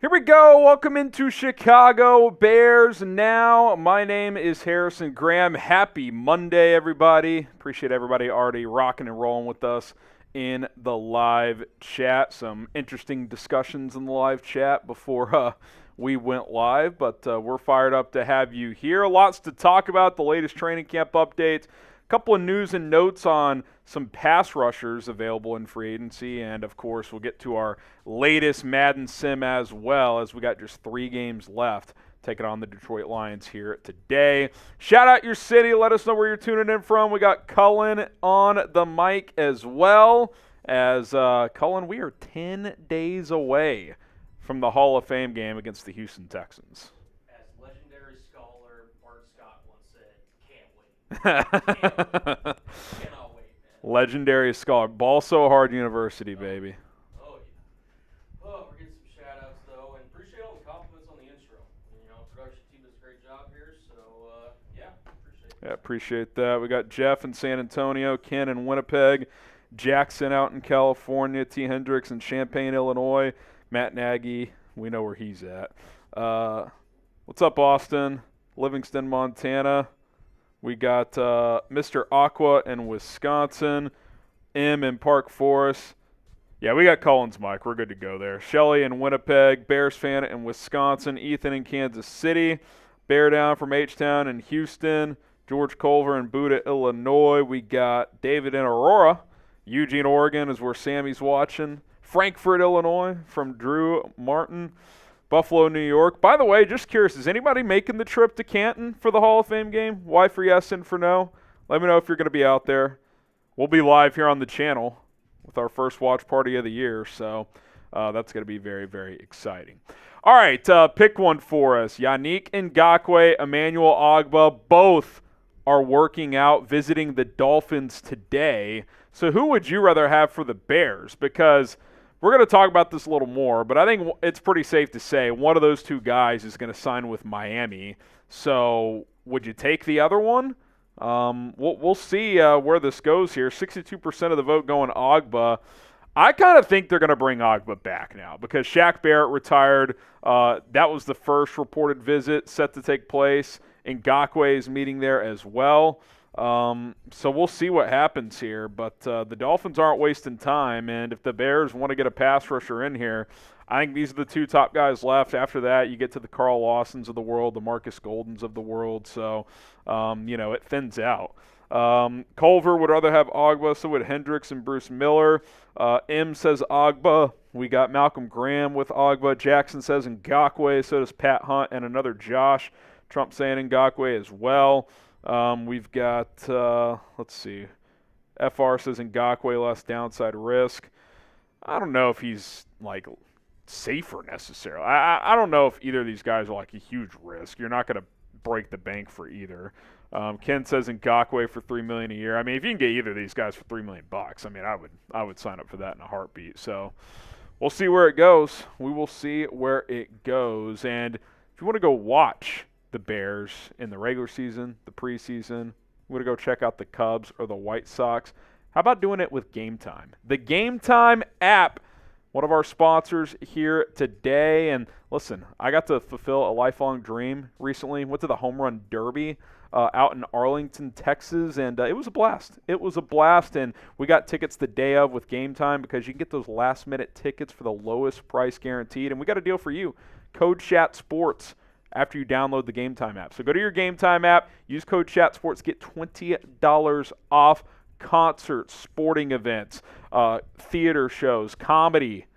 Here we go. Welcome into Chicago Bears Now. My name is Harrison Graham. Happy Monday, everybody. Appreciate everybody already rocking and rolling with us in the live chat. Some interesting discussions in the live chat before we went live, but we're fired up to have you here. Lots to talk about, the latest training camp updates, a couple of news and notes on some pass rushers available in free agency, and of course we'll get to our latest Madden sim as well, as we got just 3 games left taking on the Detroit Lions here today. Shout out your city. Let us know where you're tuning in from. We got Cullen on the mic as well. As Cullen, we are 10 days away from the Hall of Fame game against the Houston Texans. As legendary scholar Bart Scott once said, can't wait. Cannot wait, man. Legendary scholar. Ball so hard university, baby. Oh, yeah. Oh, we're getting some shout-outs, though, and appreciate all the compliments on the intro. You know, production team does a great job here, so, yeah, appreciate it. Yeah, appreciate that. We got Jeff in San Antonio, Ken in Winnipeg, Jackson out in California, T. Hendricks in Champaign, Illinois, Matt Nagy, we know where he's at. What's up, Austin? Livingston, Montana. We got Mr. Ogbah in Wisconsin, M in Park Forest. Yeah, we got Cullen's mic. We're good to go there. Shelly in Winnipeg, Bears fan in Wisconsin, Ethan in Kansas City, Bear Down from H-Town in Houston, George Culver in Buda, Illinois. We got David in Aurora. Eugene, Oregon is where Sammy's watching. Frankfort, Illinois from Drew Martin. Buffalo, New York. By the way, just curious, is anybody making the trip to Canton for the Hall of Fame game? Y for yes and for no? Let me know if you're going to be out there. We'll be live here on the channel with our first watch party of the year, so that's going to be very, very exciting. All right, pick one for us. Yannick Ngakoue, Emmanuel Ogbah, both are working out, visiting the Dolphins today. So who would you rather have for the Bears? Because we're going to talk about this a little more, but I think it's pretty safe to say one of those two guys is going to sign with Miami. So would you take the other one? We'll see where this goes here. 62% of the vote going Ogbah. I kind of think they're going to bring Ogbah back now because Shaq Barrett retired. That was the first reported visit set to take place. Ngakoue is meeting there as well. So we'll see what happens here, but the Dolphins aren't wasting time, and if the Bears want to get a pass rusher in here, I think these are the 2 top guys left. After that, you get to the Carl Lawsons of the world, the Marcus Goldens of the world, so, it thins out. Culver would rather have Ogbah, so would Hendricks and Bruce Miller. M says Ogbah. We got Malcolm Graham with Ogbah. Jackson says Ngakoue, so does Pat Hunt and another Josh. Trump saying Ngakoue as well. We've got, let's see, FR says Ngakoue, less downside risk. I don't know if he's, safer necessarily. I don't know if either of these guys are, a huge risk. You're not going to break the bank for either. Ken says Ngakoue for $3 million a year. I mean, if you can get either of these guys for $3 million, I mean, I would sign up for that in a heartbeat. So we'll see where it goes. We will see where it goes. And if you want to go watch the Bears in the regular season, the preseason, you want to go check out the Cubs or the White Sox, how about doing it with Game Time? The Game Time app, one of our sponsors here today. And listen, I got to fulfill a lifelong dream recently. Went to the Home Run Derby out in Arlington, Texas, and it was a blast. It was a blast, and we got tickets the day of with Game Time because you can get those last-minute tickets for the lowest price guaranteed. And we got a deal for you. Code CHATSPORTS after you download the Game Time app. So go to your Game Time app, use code CHATSPORTS, get $20 off concerts, sporting events, theater shows, comedy,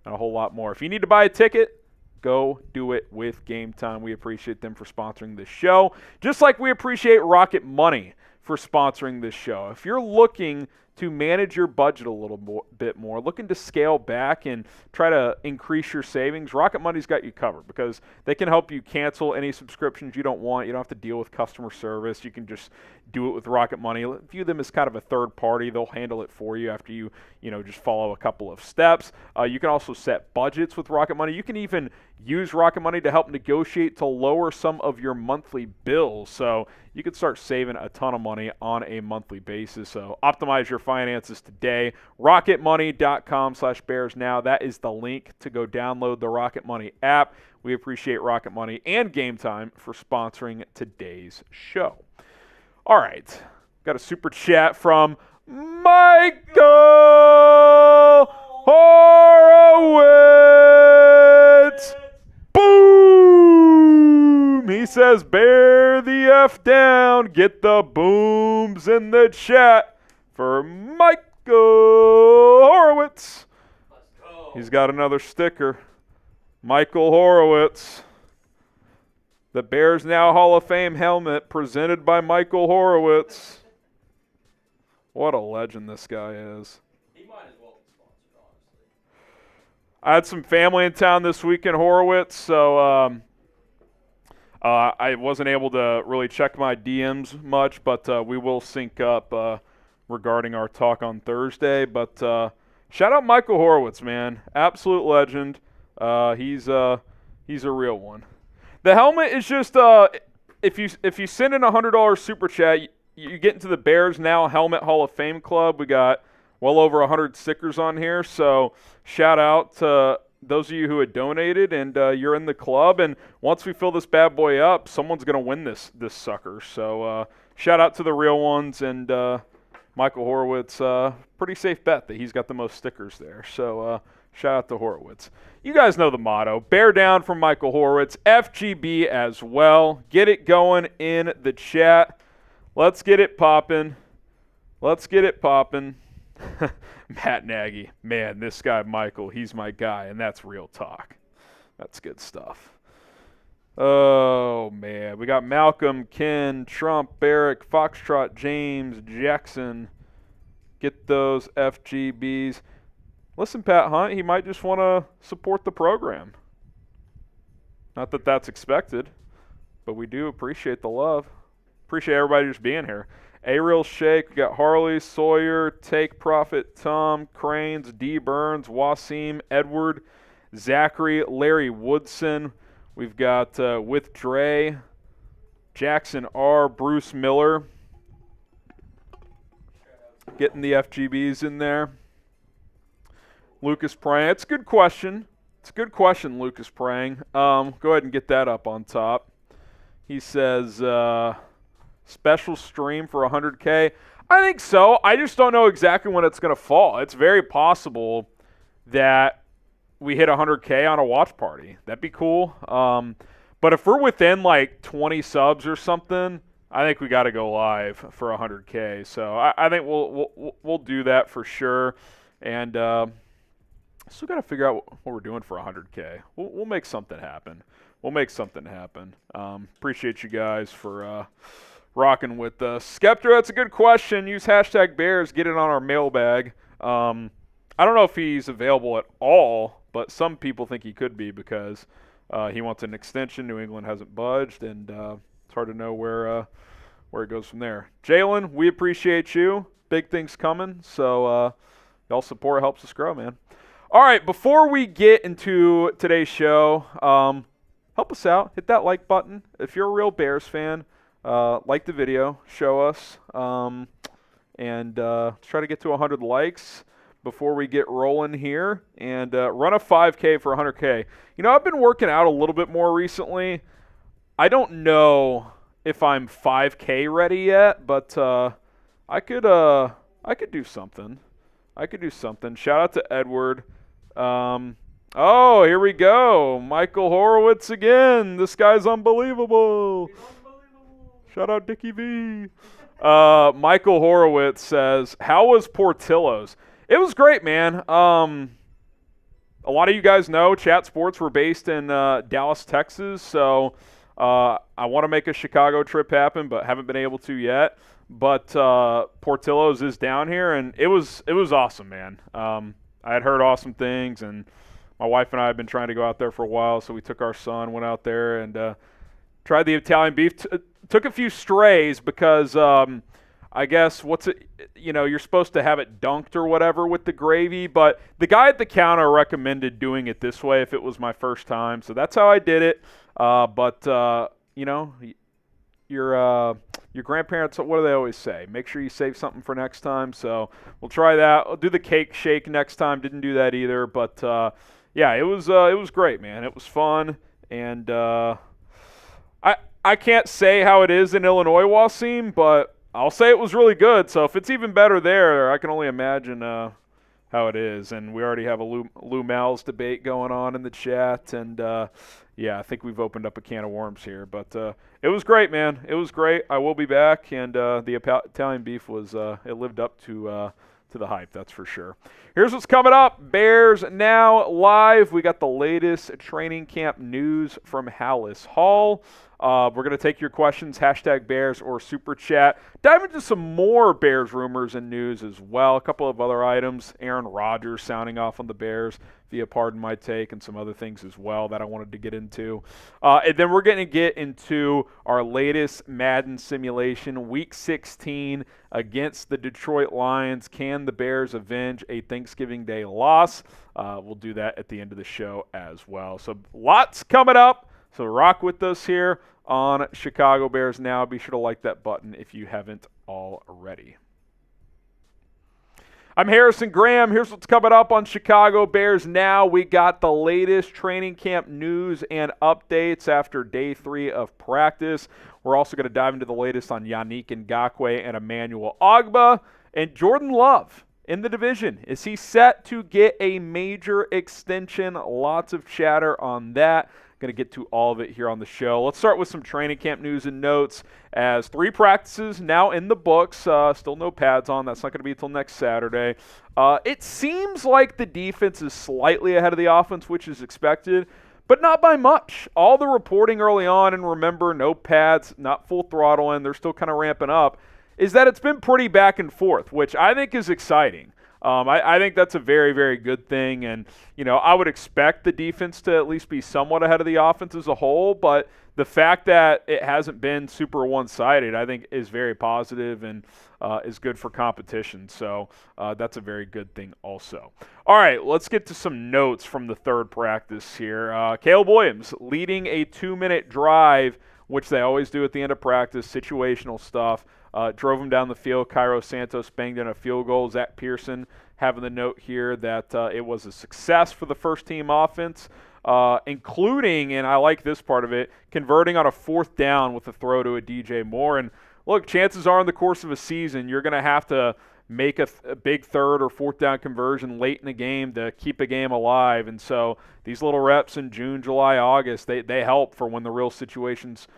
and a whole lot more. If you need to buy a ticket, go do it with Game Time. We appreciate them for sponsoring this show, just like we appreciate Rocket Money for sponsoring this show. If you're looking to manage your budget a little bit more, looking to scale back and try to increase your savings, Rocket Money's got you covered because they can help you cancel any subscriptions you don't want. You don't have to deal with customer service. You can just do it with Rocket Money. View them as kind of a third party. They'll handle it for you after you just follow a couple of steps. You can also set budgets with Rocket Money. You can even use Rocket Money to help negotiate to lower some of your monthly bills. So you can start saving a ton of money on a monthly basis. So optimize your finances today. RocketMoney.com/BearsNow. That is the link to go download the Rocket Money app. We appreciate Rocket Money and Game Time for sponsoring today's show. All right. Got a super chat from Michael Horowitz. Boom! He says, bear the F down. Get the booms in the chat for Michael Horowitz. Let's go. He's got another sticker. Michael Horowitz. The Bears Now Hall of Fame helmet presented by Michael Horowitz. What a legend this guy is. He might as well be sponsored, honestly. I had some family in town this week in Horowitz, so I wasn't able to really check my DMs much, but we will sync up regarding our talk on Thursday. But shout out Michael Horowitz, man. Absolute legend. He's a real one. The helmet is just if you send in a $100 super chat, you get into the Bears Now Helmet Hall of Fame Club. We got well over 100 stickers on here, so shout out to those of you who had donated, and you're in the club. And once we fill this bad boy up, someone's going to win this sucker. So shout out to the real ones, and Michael Horowitz, pretty safe bet that he's got the most stickers there. So shout out to Horowitz. You guys know the motto. Bear down from Michael Horowitz. FGB as well. Get it going in the chat. Let's get it popping. Let's get it popping. Matt Nagy. Man, this guy, Michael, he's my guy, and that's real talk. That's good stuff. Oh, man. We got Malcolm, Ken, Trump, Barrick, Foxtrot, James, Jackson. Get those FGBs. Listen, Pat Hunt, he might just want to support the program. Not that that's expected, but we do appreciate the love. Appreciate everybody just being here. Ariel Shake, we got Harley, Sawyer, Take Profit, Tom, Cranes, D. Burns, Wasim, Edward, Zachary, Larry Woodson. We've got With Dre, Jackson R., Bruce Miller. Getting the FGBs in there. Lucas Prang. It's a good question. It's a good question, Lucas Prang. Go ahead and get that up on top. He says, special stream for 100K. I think so. I just don't know exactly when it's going to fall. It's very possible that we hit 100K on a watch party. That'd be cool. But if we're within like 20 subs or something, I think we got to go live for 100K. So I think we'll do that for sure. And still got to figure out what we're doing for 100K. We'll make something happen. We'll make something happen. Appreciate you guys for rocking with us. Skeptor, that's a good question. Use hashtag Bears. Get it on our mailbag. I don't know if he's available at all, but some people think he could be because he wants an extension. New England hasn't budged, and it's hard to know where it goes from there. Jalen, we appreciate you. Big things coming, so y'all support helps us grow, man. All right, before we get into today's show, help us out. Hit that like button. If you're a real Bears fan, like the video, show us, and try to get to 100 likes before we get rolling here, and run a 5K for 100K. You know, I've been working out a little bit more recently. I don't know if I'm 5K ready yet, but I could do something. Shout out to Edward. Oh, here we go. Michael Horowitz again. This guy's unbelievable. Shout out Dickie V. Michael Horowitz says, how was Portillo's? It was great, man. A lot of you guys know Chat Sports, we're based in Dallas, Texas, so I want to make a Chicago trip happen, but haven't been able to yet. But Portillo's is down here, and it was awesome, man. I had heard awesome things, and my wife and I have been trying to go out there for a while, so we took our son, went out there, and tried the Italian beef. Took a few strays because I guess you're supposed to have it dunked or whatever with the gravy, but the guy at the counter recommended doing it this way if it was my first time, so that's how I did it. But you're your grandparents, what do they always say? Make sure you save something for next time. So we'll try that. I'll do the cake shake next time. Didn't do that either, but yeah, it was great, man. It was fun, and I can't say how it is in Illinois, Wasim, but I'll say it was really good. So if it's even better there, I can only imagine how it is. And we already have a Lou Mal's debate going on in the chat, and yeah, I think we've opened up a can of worms here. But it was great, man. It was great. I will be back, and the Italian beef was it lived up to the hype, that's for sure. Here's what's coming up. Bears Now live. We got the latest training camp news from Hallis Hall. We're going to take your questions, #Bears or Super Chat. Dive into some more Bears rumors and news as well. A couple of other items. Aaron Rodgers sounding off on the Bears via Pardon My Take, and some other things as well that I wanted to get into. And then we're going to get into our latest Madden simulation, Week 16 against the Detroit Lions. Can the Bears avenge a Thanksgiving Day loss? We'll do that at the end of the show as well. So lots coming up. So rock with us here on Chicago Bears Now. Be sure to like that button if you haven't already. I'm Harrison Graham. Here's what's coming up on Chicago Bears Now. We got the latest training camp news and updates after day 3 of practice. We're also going to dive into the latest on Yannick Ngakoue and Emmanuel Ogbah. And Jordan Love in the division. Is he set to get a major extension? Lots of chatter on that. Going to get to all of it here on the show. Let's start with some training camp news and notes, as 3 practices now in the books. Still no pads on. That's not going to be until next Saturday. It seems like the defense is slightly ahead of the offense, which is expected, but not by much. All the reporting early on, and remember, no pads, not full throttle in, they're still kind of ramping up, is that it's been pretty back and forth, which I think is exciting. I think that's a very, very good thing. And, I would expect the defense to at least be somewhat ahead of the offense as a whole. But the fact that it hasn't been super one-sided, I think, is very positive and is good for competition. So that's a very good thing also. All right, let's get to some notes from the third practice here. Caleb Williams leading a 2-minute drive, which they always do at the end of practice, situational stuff. Drove him down the field. Cairo Santos banged in a field goal. Zach Pearson having the note here that it was a success for the first-team offense, including, and I like this part of it, converting on a 4th down with a throw to a DJ Moore. And, look, chances are in the course of a season you're going to have to make a big 3rd or 4th down conversion late in the game to keep a game alive. And so these little reps in June, July, August, they help for when the real situations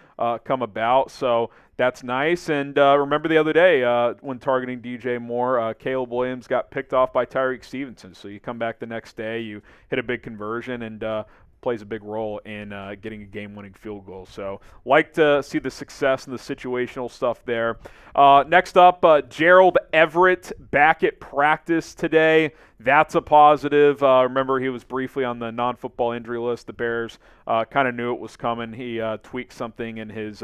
come about. So that's nice. And remember the other day when targeting DJ Moore, Caleb Williams got picked off by Tyreek Stevenson. So you come back the next day, you hit a big conversion, and plays a big role in getting a game-winning field goal. So like to see the success and the situational stuff there. Next up, Gerald Everett back at practice today. That's a positive. Remember, he was briefly on the non-football injury list. The Bears kind of knew it was coming. He tweaked something in his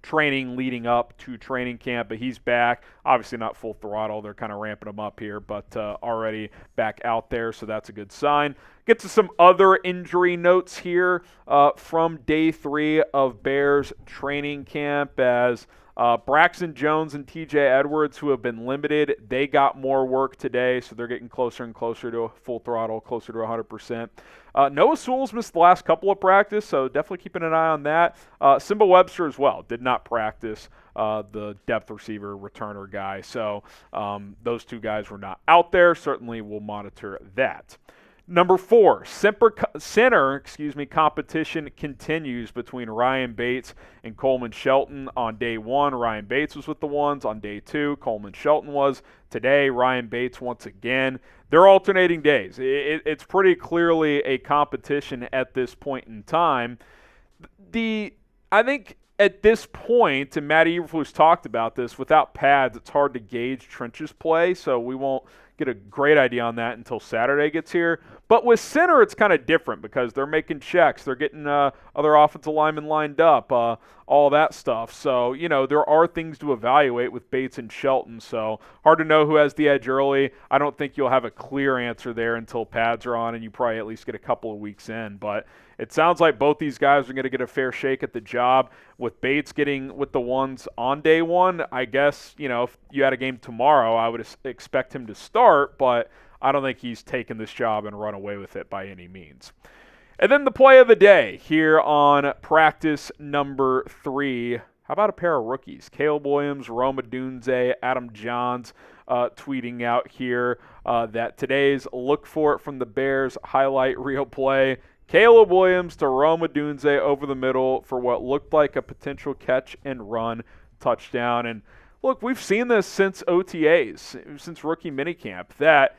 training leading up to training camp, but he's back. Obviously not full throttle. They're kind of ramping him up here, but already back out there, so that's a good sign. Get to some other injury notes here from day 3 of Bears training camp, as Braxton Jones and TJ Edwards, who have been limited, they got more work today, so they're getting closer and closer to a full throttle, closer to 100%. Noah Sewell's missed the last couple of practice, so definitely keeping an eye on that. Simba Webster as well did not practice, the depth receiver returner guy. So those 2 guys were not out there. Certainly we'll monitor that. Number 4, center competition continues between Ryan Bates and Coleman Shelton. On day 1, Ryan Bates was with the ones. On day 2, Coleman Shelton was. Today, Ryan Bates once again. They're alternating days. It's pretty clearly a competition at this point in time. I think at this point, and Matt Eberflus talked about this, without pads, it's hard to gauge trenches play, so we won't get a great idea on that until Saturday gets here. But with center, it's kind of different because they're making checks. They're getting other offensive linemen lined up, all that stuff. So, there are things to evaluate with Bates and Shelton. So, hard to know who has the edge early. I don't think you'll have a clear answer there until pads are on and you probably at least get a couple of weeks in. But it sounds like both these guys are going to get a fair shake at the job. With Bates getting with the ones on day one, I guess, if you had a game tomorrow, I would expect him to start, but I don't think he's taken this job and run away with it by any means. And then the play of the day here on practice number 3. How about a pair of rookies? Caleb Williams, Odunze, Adam Johns tweeting out here that today's look for it from the Bears highlight reel play. Caleb Williams to Odunze over the middle for what looked like a potential catch and run touchdown. And look, we've seen this since OTAs, since rookie minicamp, that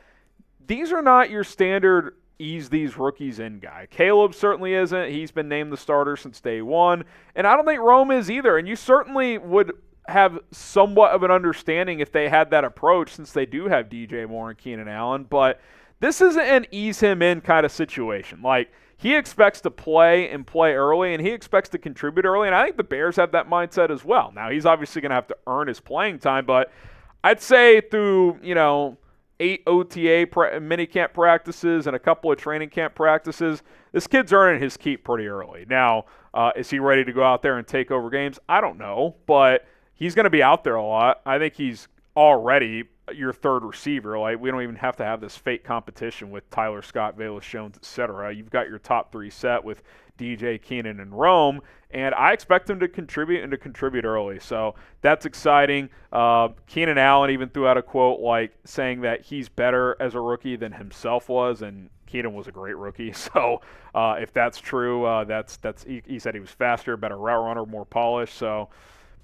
these are not your standard ease these rookies in guy. Caleb certainly isn't. He's been named the starter since day one. And I don't think Rome is either. And you certainly would have somewhat of an understanding if they had that approach, since they do have DJ Moore and Keenan Allen. But this isn't an ease him in kind of situation. Like, he expects to play and play early, and he expects to contribute early, and I think the Bears have that mindset as well. Now, he's obviously going to have to earn his playing time, but I'd say through, 8 OTA minicamp practices and a couple of training camp practices, this kid's earning his keep pretty early. Now, is he ready to go out there and take over games? I don't know, but he's going to be out there a lot. I think he's already your third receiver. Like, we don't even have to have this fake competition with Tyler Scott, Velus Jones, etc. You've got your top 3 set with DJ, Keenan, and Rome, and I expect him to contribute and to contribute early. So that's exciting. Keenan Allen even threw out a quote like saying that he's better as a rookie than himself was, and Keenan was a great rookie. So if that's true, he said he was faster, better route runner, more polished. So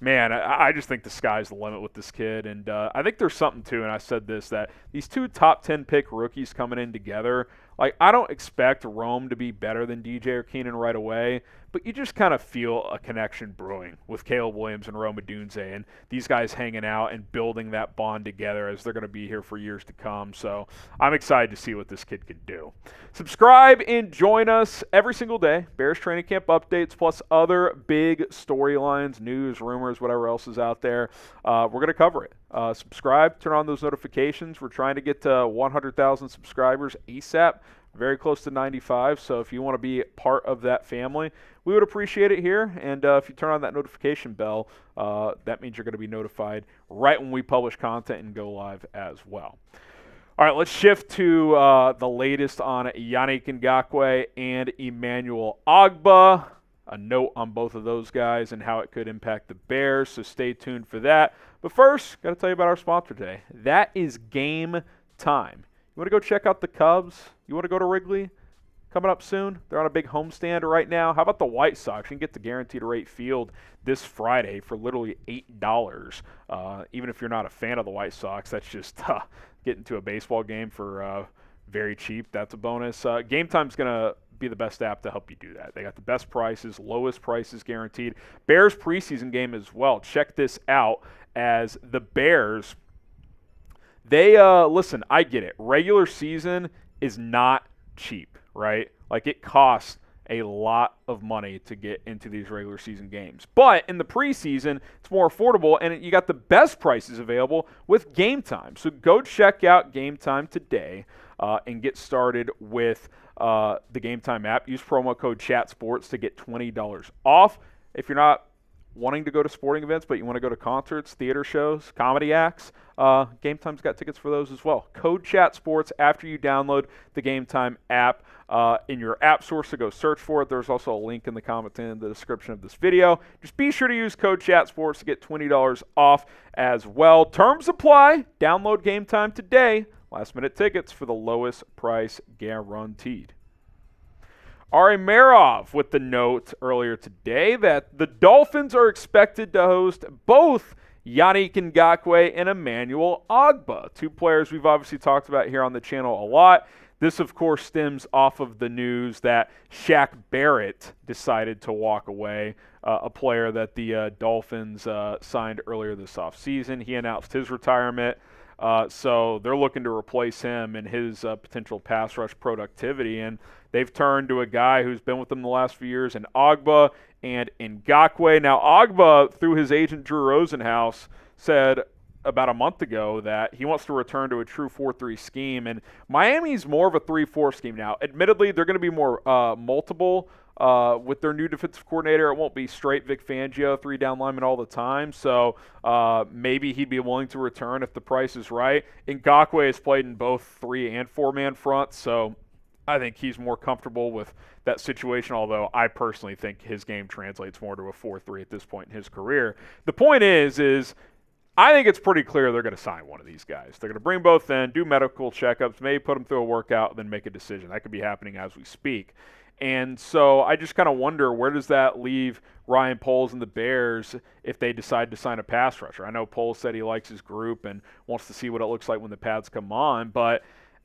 man, I just think the sky's the limit with this kid. And I think there's something to, and I said this, that these 2 top 10 pick rookies coming in together, like, I don't expect Rome to be better than DJ or Keenan right away, but you just kind of feel a connection brewing with Caleb Williams and Rome Odunze, and these guys hanging out and building that bond together as they're going to be here for years to come. So I'm excited to see what this kid can do. Subscribe and join us every single day. Bears training camp updates plus other big storylines, news, rumors, whatever else is out there. We're going to cover it. Subscribe, turn on those notifications. We're trying to get to 100,000 subscribers ASAP. Very close to 95, so if you want to be part of that family, we would appreciate it here. And if you turn on that notification bell, that means you're going to be notified right when we publish content and go live as well. All right, let's shift to the latest on Yannick Ngakoue and Emmanuel Ogbah. A note on both of those guys and how it could impact the Bears, so stay tuned for that. But first, got to tell you about our sponsor today. That is Game Time. You want to go check out the Cubs? You want to go to Wrigley? Coming up soon. They're on a big homestand right now. How about the White Sox? You can get the guaranteed rate field this Friday for literally $8. Even if you're not a fan of the White Sox, that's just getting to a baseball game for very cheap. That's a bonus. Game Time's going to be the best app to help you do that. They got the best prices, lowest prices guaranteed. Bears preseason game as well. Check this out, as the Bears, they, listen, I get it. Regular season is not cheap, right? Like, it costs a lot of money to get into these regular season games. But in the preseason, it's more affordable, and you got the best prices available with Game Time. So go check out Game Time today and get started with the Game Time app. Use promo code CHATSPORTS to get $20 off. If you're not wanting to go to sporting events, but you want to go to concerts, theater shows, comedy acts, Game Time's got tickets for those as well. Code CHATSPORTS after you download the Game Time app in your app store, so go search for it. There's also a link in the comment in the description of this video. Just be sure to use code CHATSPORTS to get $20 off as well. Terms apply. Download Game Time today. Last-minute tickets for the lowest price guaranteed. Ari Marov with the note earlier today that the Dolphins are expected to host both Yannick Ngakoue and Emmanuel Ogbah, 2 players we've obviously talked about here on the channel a lot. This, of course, stems off of the news that Shaq Barrett decided to walk away, a player that the Dolphins signed earlier this offseason. He announced his retirement. So they're looking to replace him and his potential pass rush productivity. And they've turned to a guy who's been with them the last few years in Ogbah and Ngakoue. Now, Ogbah, through his agent Drew Rosenhaus, said about a month ago that he wants to return to a true 4-3 scheme. And Miami's more of a 3-4 scheme now. Admittedly, they're going to be more multiple with their new defensive coordinator. It won't be straight Vic Fangio, 3 down linemen all the time. So maybe he'd be willing to return if the price is right. Ngakoue has played in both 3 and 4-man fronts, so I think he's more comfortable with that situation, although I personally think his game translates more to a 4-3 at this point in his career. The point is I think it's pretty clear they're going to sign one of these guys. They're going to bring both in, do medical checkups, maybe put them through a workout, then make a decision. That could be happening as we speak. And so I just kind of wonder, where does that leave Ryan Poles and the Bears if they decide to sign a pass rusher? I know Poles said he likes his group and wants to see what it looks like when the pads come on, but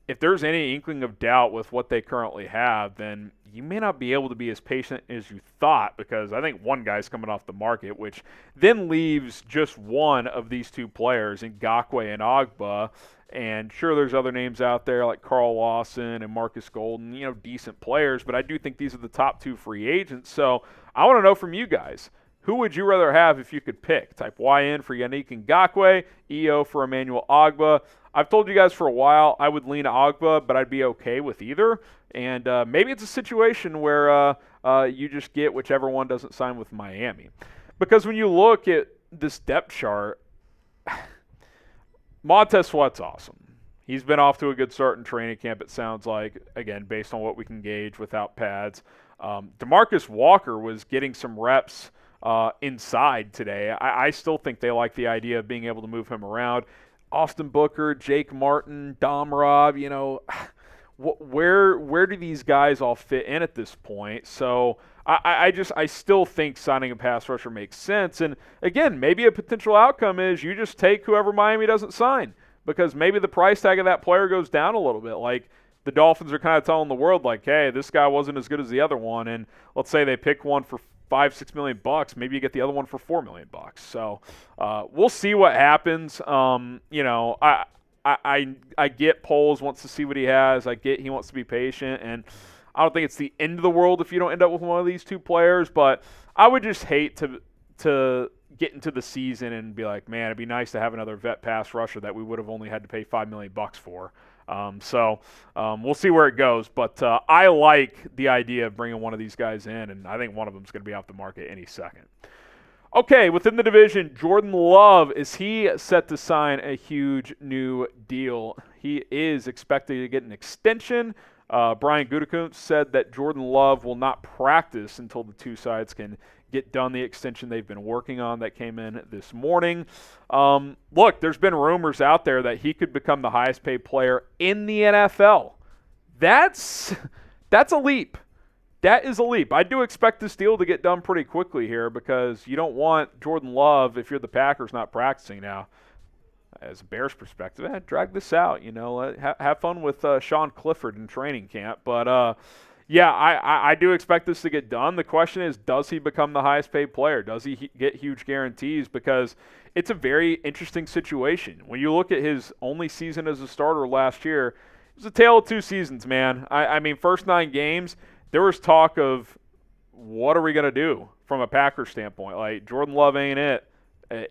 if there's any inkling of doubt with what they currently have, then you may not be able to be as patient as you thought, because I think one guy's coming off the market, which then leaves just one of these 2 players, Ngakoue and Ogbah. And sure, there's other names out there like Carl Lawson and Marcus Golden, decent players, but I do think these are the top 2 free agents. So I want to know from you guys, who would you rather have if you could pick? Type YN for Yannick Ngakoue, EO for Emmanuel Ogbah. I've told you guys for a while I would lean Ogbah, but I'd be okay with either. And maybe it's a situation where you just get whichever one doesn't sign with Miami. Because when you look at this depth chart, Montez Sweat's awesome. He's been off to a good start in training camp, it sounds like, again, based on what we can gauge without pads. DeMarcus Walker was getting some reps inside today. I still think they like the idea of being able to move him around. Austin Booker, Jake Martin, Dom Robb, where do these guys all fit in at this point? So I still think signing a pass rusher makes sense. And again, maybe a potential outcome is you just take whoever Miami doesn't sign, because maybe the price tag of that player goes down a little bit. Like the Dolphins are kind of telling the world, like, hey, this guy wasn't as good as the other one. And let's say they pick one for $5-6 million, maybe you get the other one for $4 million. So we'll see what happens. I get Poles wants to see what he has. I get he wants to be patient, and I don't think it's the end of the world if you don't end up with one of these 2 players. But I would just hate to get into the season and be like, man, it'd be nice to have another vet pass rusher that we would have only had to pay $5 million for. We'll see where it goes, but I like the idea of bringing one of these guys in, and I think one of them is going to be off the market any second. Okay, within the division, Jordan Love, is he set to sign a huge new deal? He is expected to get an extension. Brian Gutekunst said that Jordan Love will not practice until the 2 sides can get done the extension they've been working on that came in this morning. Look, there's been rumors out there that he could become the highest paid player in the NFL. That's a leap. That is a leap. I do expect this deal to get done pretty quickly here, because you don't want Jordan Love, if you're the Packers, not practicing now. As a Bears perspective, drag this out. Have fun with Sean Clifford in training camp. But I do expect this to get done. The question is, does he become the highest paid player? Does he get huge guarantees? Because it's a very interesting situation. When you look at his only season as a starter last year, it was a tale of 2 seasons, man. I mean, first 9 games, there was talk of what are we going to do from a Packers standpoint? Like, Jordan Love ain't it.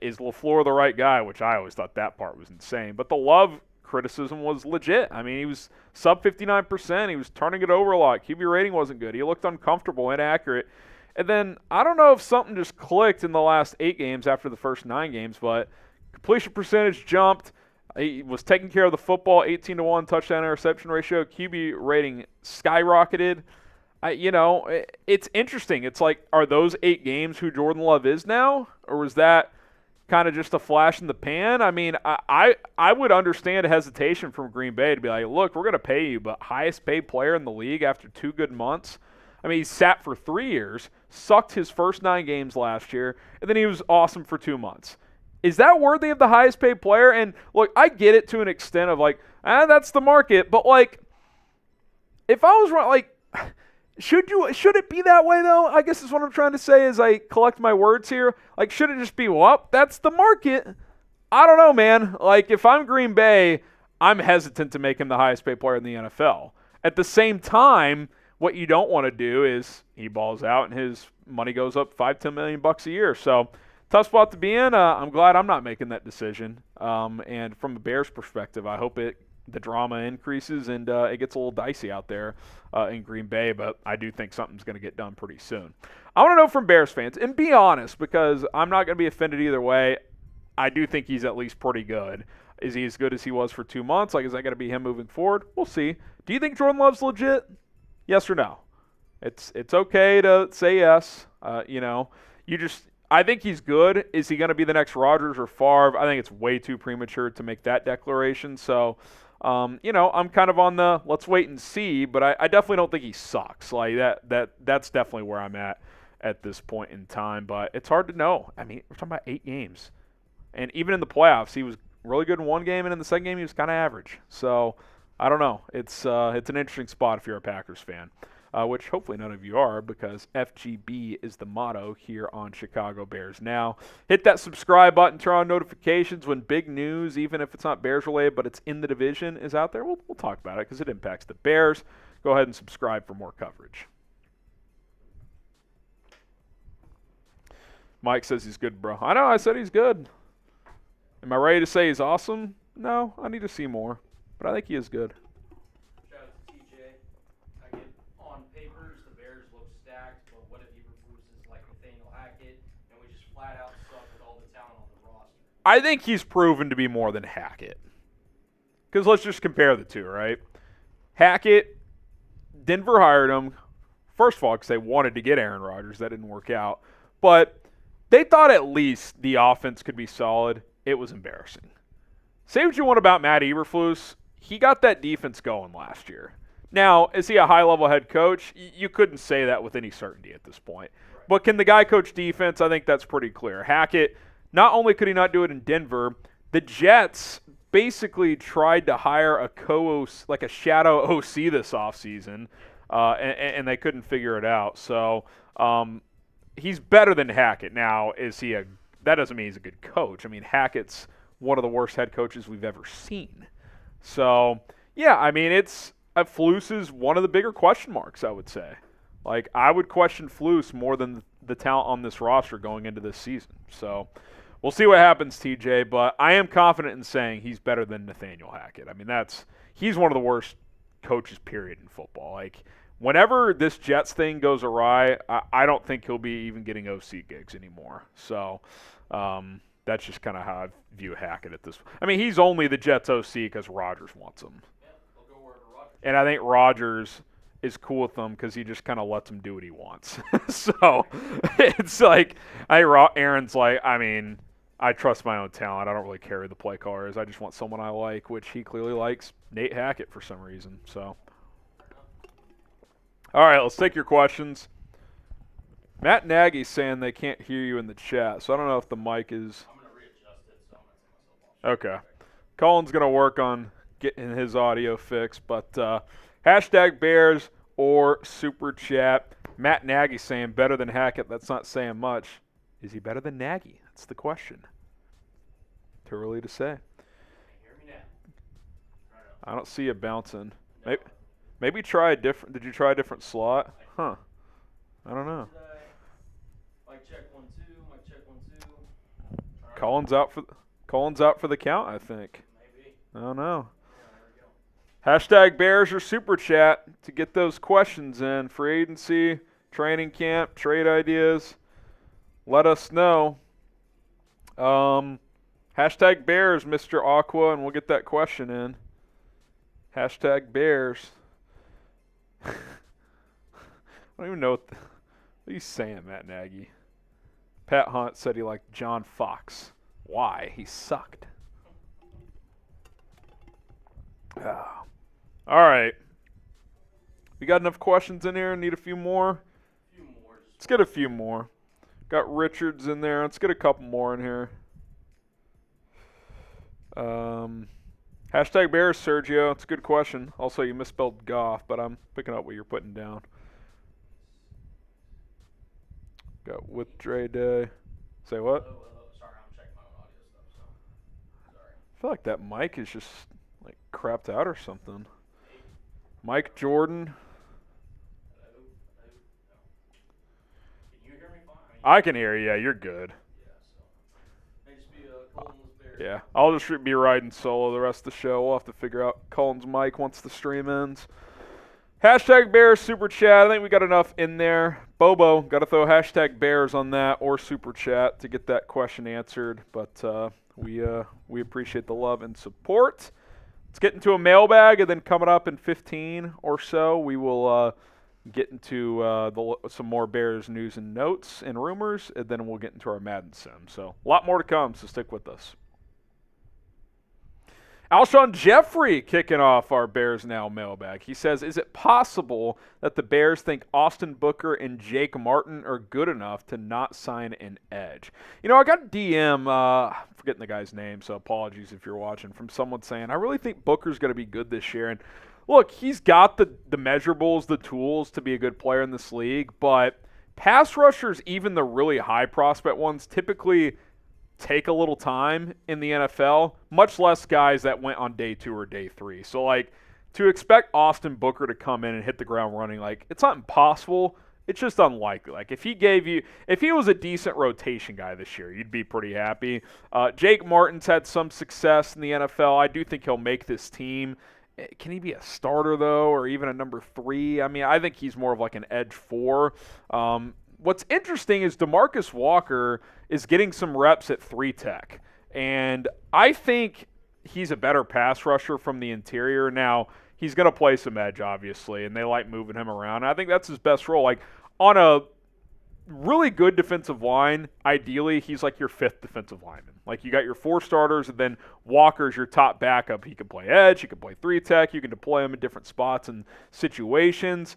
Is LaFleur the right guy? Which I always thought that part was insane. But the Love criticism was legit. I mean, he was sub 59%. He was turning it over a lot. QB rating wasn't good. He looked uncomfortable, inaccurate. And then I don't know if something just clicked in the last 8 games after the first 9 games, but completion percentage jumped. He was taking care of the football, 18-1 touchdown interception ratio. QB rating skyrocketed. It's interesting. It's like, are those 8 games who Jordan Love is now? Or was that kind of just a flash in the pan? I mean, I would understand a hesitation from Green Bay to be like, look, we're going to pay you, but highest paid player in the league after 2 good months? I mean, he sat for 3 years, sucked his first 9 games last year, and then he was awesome for 2 months. Is that worthy of the highest paid player? And look, I get it to an extent of like, that's the market, but like, if I was wrong, like, should it be that way though? I guess is what I'm trying to say as I collect my words here. Like, should it just be, well, that's the market? I don't know, man. Like, if I'm Green Bay, I'm hesitant to make him the highest paid player in the NFL. At the same time, what you don't want to do is he balls out and his money goes up $5-10 million bucks a year. So tough spot to be in. I'm glad I'm not making that decision. And from a Bears perspective, I hope the drama increases and it gets a little dicey out there in Green Bay. But I do think something's going to get done pretty soon. I want to know from Bears fans, and be honest, because I'm not going to be offended either way. I do think he's at least pretty good. Is he as good as he was for 2 months? Like, is that going to be him moving forward? We'll see. Do you think Jordan Love's legit? Yes or no? It's okay to say yes. I think he's good. Is he going to be the next Rodgers or Favre? I think it's way too premature to make that declaration. So, I'm kind of on the let's wait and see, but I definitely don't think he sucks. Like that's definitely where I'm at this point in time. But it's hard to know. I mean, we're talking about 8 games. And even in the playoffs, he was really good in one game, and in the second game, he was kind of average. So, I don't know. It's an interesting spot if you're a Packers fan, which hopefully none of you are, because FGB is the motto here on Chicago Bears Now. Hit that subscribe button, turn on notifications when big news, even if it's not Bears-related, but it's in the division, is out there. We'll talk about it because it impacts the Bears. Go ahead and subscribe for more coverage. Mike says he's good, bro. I know, I said he's good. Am I ready to say he's awesome? No, I need to see more. But I think he is good. Shout out to TJ. I get on papers, the Bears look stacked, but what if Eberflus is like Nathaniel Hackett, and we just flat out suck with all the talent on the roster? I think he's proven to be more than Hackett. Because let's just compare the two, right? Hackett, Denver hired him, first of all, because they wanted to get Aaron Rodgers. That didn't work out. But they thought at least the offense could be solid. It was embarrassing. Say what you want about Matt Eberflus, he got that defense going last year. Now, is he a high-level head coach? You couldn't say that with any certainty at this point. Right. But can the guy coach defense? I think that's pretty clear. Hackett, not only could he not do it in Denver, the Jets basically tried to hire a shadow OC this offseason, and they couldn't figure it out. So he's better than Hackett. Now, that doesn't mean he's a good coach. I mean, Hackett's one of the worst head coaches we've ever seen. So, yeah, I mean, Flus is one of the bigger question marks, I would say. Like, I would question Flus more than the talent on this roster going into this season. So, we'll see what happens, TJ, but I am confident in saying he's better than Nathaniel Hackett. I mean, he's one of the worst coaches, period, in football. Like, whenever this Jets thing goes awry, I don't think he'll be even getting OC gigs anymore. So, that's just kind of how I view Hackett at this point. I mean, he's only the Jets OC because Rodgers wants him. Yeah, they'll go wherever Rodgers. And I think Rodgers is cool with them because he just kind of lets him do what he wants. So it's like, Aaron's like, I mean, I trust my own talent. I don't really care who the play caller is. I just want someone I like, which he clearly likes Nate Hackett for some reason. So, all right, let's take your questions. Matt Nagy's saying they can't hear you in the chat, so I don't know if the mic is. I'm going to readjust it, so I'm going to take myself off. Okay. Colin's going to work on getting his audio fixed, but hashtag Bears or Super Chat. Matt Nagy saying better than Hackett. That's not saying much. Is he better than Nagy? That's the question. Too early to say. Can you hear me now? I don't see you bouncing. Maybe try a different. Did you try a different slot? Huh. I don't know. Mic check 1 2. Mic check 1 2. Colin's out for the count, I think. Maybe. I don't know. Yeah, there we go. Hashtag Bears or Super Chat to get those questions in. Free agency, training camp, trade ideas. Let us know. Hashtag Bears, Mr. Aqua, and we'll get that question in. Hashtag Bears. I don't even know what are you saying, Matt Nagy? Pat Hunt said he liked John Fox. Why? He sucked. All right. We got enough questions in here? Need a few more? Let's get a few more. Got Richards in there. Let's get a couple more in here. Hashtag Bears, Sergio. It's a good question. Also, you misspelled Goff, but I'm picking up what you're putting down. Got with Dre Day. Say what? Sorry, I'm checking my own audio stuff. feel like that mic is just like crapped out or something. Mike Jordan. Can you hear me fine? I can hear you. Yeah, you're good. Yeah, so may just be Colton's Bears. Yeah, I'll just be riding solo the rest of the show. We'll have to figure out Cullen's mic once the stream ends. Hashtag Bears Super Chat. I think we got enough in there. Bobo, got to throw hashtag Bears on that or Super Chat to get that question answered. But we appreciate the love and support. Let's get into a mailbag, and then coming up in 15 or so, we will get into some more Bears news and notes and rumors, and then we'll get into our Madden sim. So a lot more to come, so stick with us. Alshon Jeffrey kicking off our Bears Now mailbag. He says, is it possible that the Bears think Austin Booker and Jake Martin are good enough to not sign an edge? You know, I got a DM, forgetting the guy's name, so apologies if you're watching, from someone saying, I really think Booker's going to be good this year. And look, he's got the measurables, the tools to be a good player in this league, but pass rushers, even the really high prospect ones, typically take a little time in the NFL, much less guys that went on day 2 or day 3. So, like, to expect Austin Booker to come in and hit the ground running, like, it's not impossible. It's just unlikely. Like, if he was a decent rotation guy this year, you'd be pretty happy. Jake Martin's had some success in the NFL. I do think he'll make this team. Can he be a starter, though, or even a number 3? I mean, I think he's more of like an edge 4. What's interesting is DeMarcus Walker is getting some reps at 3 tech, and I think he's a better pass rusher from the interior. Now, he's going to play some edge, obviously, and they like moving him around. I think that's his best role. Like, on a really good defensive line, ideally, he's like your 5th defensive lineman. Like, you got your 4 starters, and then Walker's your top backup. He can play edge, he can play 3 tech, you can deploy him in different spots and situations.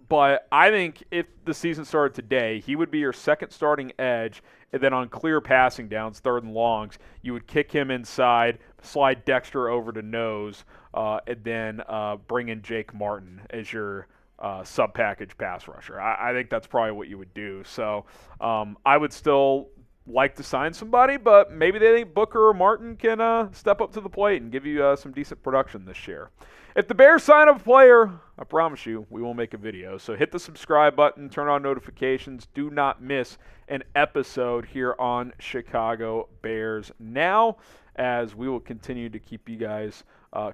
But I think if the season started today, he would be your 2nd starting edge, and then on clear passing downs, 3rd and longs, you would kick him inside, slide Dexter over to nose, and then bring in Jake Martin as your sub-package pass rusher. I think that's probably what you would do. So I would still like to sign somebody, but maybe they think Booker or Martin can step up to the plate and give you some decent production this year. If the Bears sign a player, I promise you, we will make a video. So hit the subscribe button, turn on notifications. Do not miss an episode here on Chicago Bears Now, as we will continue to keep you guys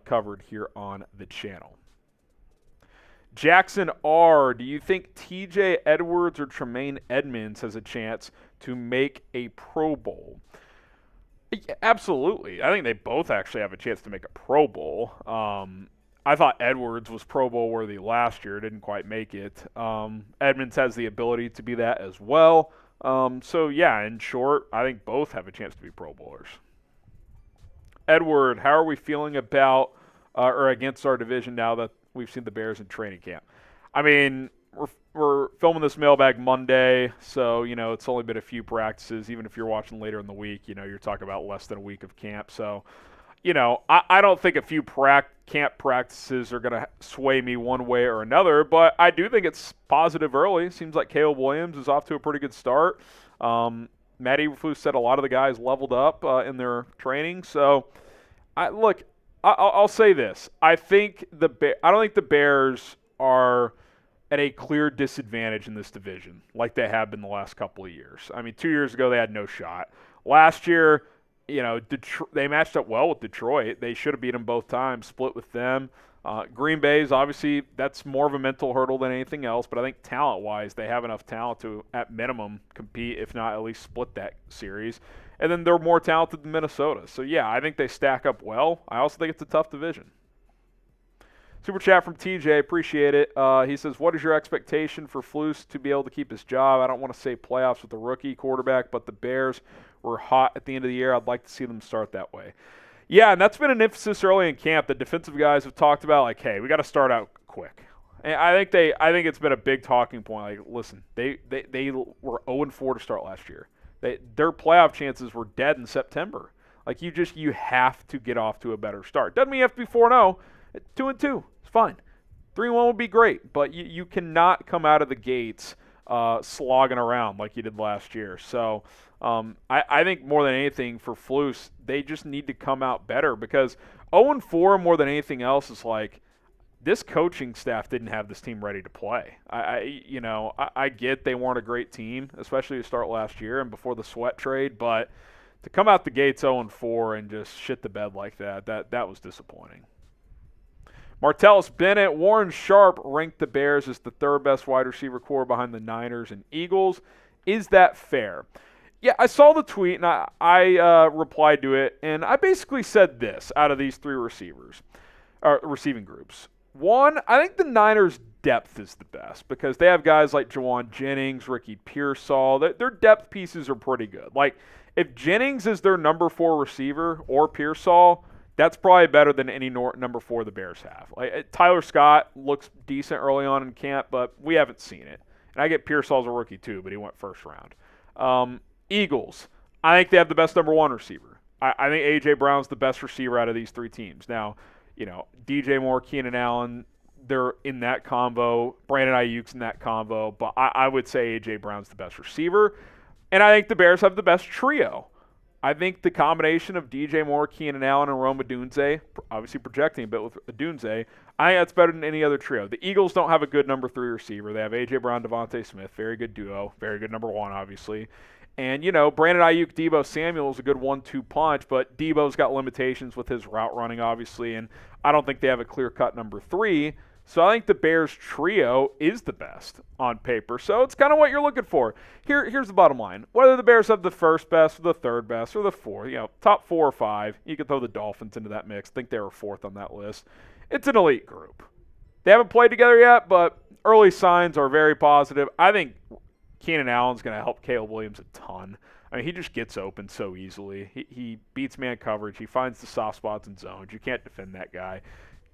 covered here on the channel. Jackson R., do you think TJ Edwards or Tremaine Edmonds has a chance to make a Pro Bowl? Yeah, absolutely. I think they both actually have a chance to make a Pro Bowl. I thought Edwards was Pro Bowl worthy last year, didn't quite make it. Edmonds has the ability to be that as well. So, yeah, in short, I think both have a chance to be Pro Bowlers. Edward, how are we feeling about or against our division now that we've seen the Bears in training camp? I mean, we're filming this mailbag Monday, so, you know, it's only been a few practices. Even if you're watching later in the week, you know, you're talking about less than a week of camp. So, you know, I don't think a few camp practices are going to sway me one way or another, but I do think it's positive early. Seems like Caleb Williams is off to a pretty good start. Matt Eberflus said a lot of the guys leveled up in their training. So, I'll say this. I don't think the Bears are at a clear disadvantage in this division like they have been the last couple of years. I mean, 2 years ago they had no shot. Last year, you know, they matched up well with Detroit. They should have beat them both times, split with them. Green Bay's obviously, that's more of a mental hurdle than anything else, but I think talent-wise they have enough talent to, at minimum, compete, if not at least split that series. And then they're more talented than Minnesota. So, yeah, I think they stack up well. I also think it's a tough division. Super chat from TJ, appreciate it. He says, what is your expectation for Flus to be able to keep his job? I don't want to say playoffs with a rookie quarterback, but the Bears were hot at the end of the year. I'd like to see them start that way. Yeah, and that's been an emphasis early in camp. The defensive guys have talked about, like, hey, we got to start out quick. And I think it's been a big talking point. Like, listen, they were 0-4 to start last year. Their playoff chances were dead in September. Like, you have to get off to a better start. Doesn't mean you have to be 4-0. 2-2, it's fine. 3-1 would be great, but you cannot come out of the gates slogging around like he did last year. So I think more than anything for Flus, they just need to come out better because 0-4 more than anything else is like this coaching staff didn't have this team ready to play. I get they weren't a great team, especially to start last year and before the Sweat trade, but to come out the gates 0-4 and just shit the bed like that was disappointing. Martellus Bennett, Warren Sharp ranked the Bears as the third best wide receiver core behind the Niners and Eagles. Is that fair? Yeah, I saw the tweet and I replied to it, and I basically said this out of these three receiving groups. One, I think the Niners' depth is the best because they have guys like Jawan Jennings, Ricky Pearsall. Their depth pieces are pretty good. Like, if Jennings is their number 4 receiver or Pearsall, that's probably better than any number 4 the Bears have. Like Tyler Scott looks decent early on in camp, but we haven't seen it. And I get Pearsall's a rookie too, but he went first round. Eagles, I think they have the best number 1 receiver. I think A.J. Brown's the best receiver out of these three teams. Now, DJ Moore, Keenan Allen, they're in that combo. Brandon Ayuk's in that combo, but I would say A.J. Brown's the best receiver. And I think the Bears have the best trio. I think the combination of DJ Moore, Keenan Allen, and Rome Odunze, obviously projecting a bit with Odunze, I think that's better than any other trio. The Eagles don't have a good number 3 receiver. They have A.J. Brown, Devontae Smith, very good duo, very good number 1, obviously. And, Brandon Ayuk, Deebo Samuel is a good 1-2 punch, but Deebo's got limitations with his route running, obviously, and I don't think they have a clear-cut number 3. So I think the Bears trio is the best on paper. So it's kind of what you're looking for. Here's the bottom line. Whether the Bears have the first best or the third best or the fourth, top 4 or 5, you can throw the Dolphins into that mix. I think they were 4th on that list. It's an elite group. They haven't played together yet, but early signs are very positive. I think Keenan Allen's going to help Caleb Williams a ton. I mean, he just gets open so easily. He beats man coverage. He finds the soft spots and zones. You can't defend that guy.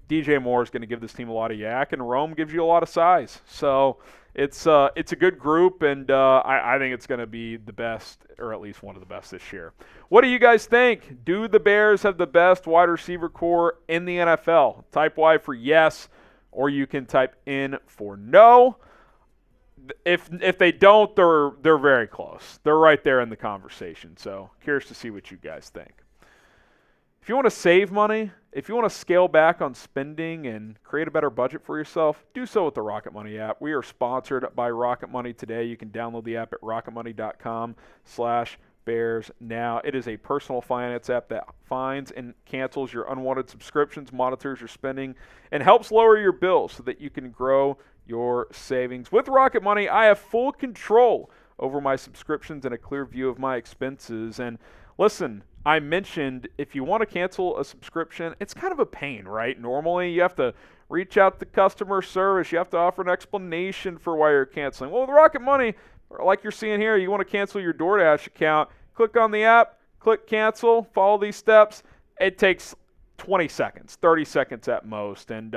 DJ Moore is going to give this team a lot of yak, and Rome gives you a lot of size. So it's a good group, and I think it's going to be the best, or at least one of the best this year. What do you guys think? Do the Bears have the best wide receiver core in the NFL? Type Y for yes, or you can type in for no. If they don't, they're very close. They're right there in the conversation. So curious to see what you guys think. If you want to save money, if you want to scale back on spending and create a better budget for yourself, do so with the Rocket Money app. We are sponsored by Rocket Money today. You can download the app at rocketmoney.com/Bears now. It is a personal finance app that finds and cancels your unwanted subscriptions, monitors your spending, and helps lower your bills so that you can grow your savings. With Rocket Money, I have full control over my subscriptions and a clear view of my expenses. And listen, I mentioned if you want to cancel a subscription, it's kind of a pain, right? Normally, you have to reach out to customer service. You have to offer an explanation for why you're canceling. Well, with Rocket Money, like you're seeing here, you want to cancel your DoorDash account, click on the app, click cancel, follow these steps. It takes 20 seconds, 30 seconds at most, and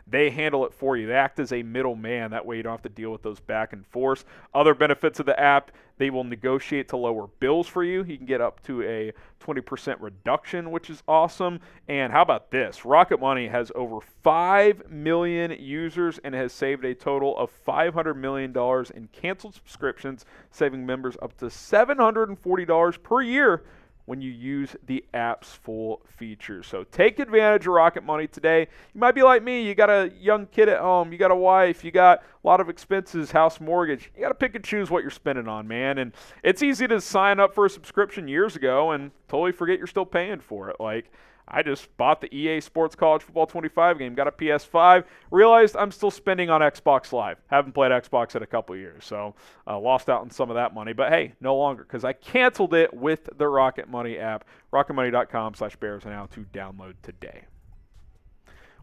they handle it for you. They act as a middleman. That way you don't have to deal with those back and forths. Other benefits of the app, they will negotiate to lower bills for you. You can get up to a 20% reduction, which is awesome. And how about this? Rocket Money has over 5 million users and has saved a total of $500 million in canceled subscriptions, saving members up to $740 per year when you use the app's full features. So take advantage of Rocket Money today. You might be like me. You got a young kid at home. You got a wife. You got a lot of expenses, house mortgage. You got to pick and choose what you're spending on, man. And it's easy to sign up for a subscription years ago and totally forget you're still paying for it. Like, I just bought the EA Sports College Football 25 game, got a PS5, realized I'm still spending on Xbox Live. Haven't played Xbox in a couple years, so lost out on some of that money. But hey, no longer, because I canceled it with the Rocket Money app. RocketMoney.com/Bears now to download today.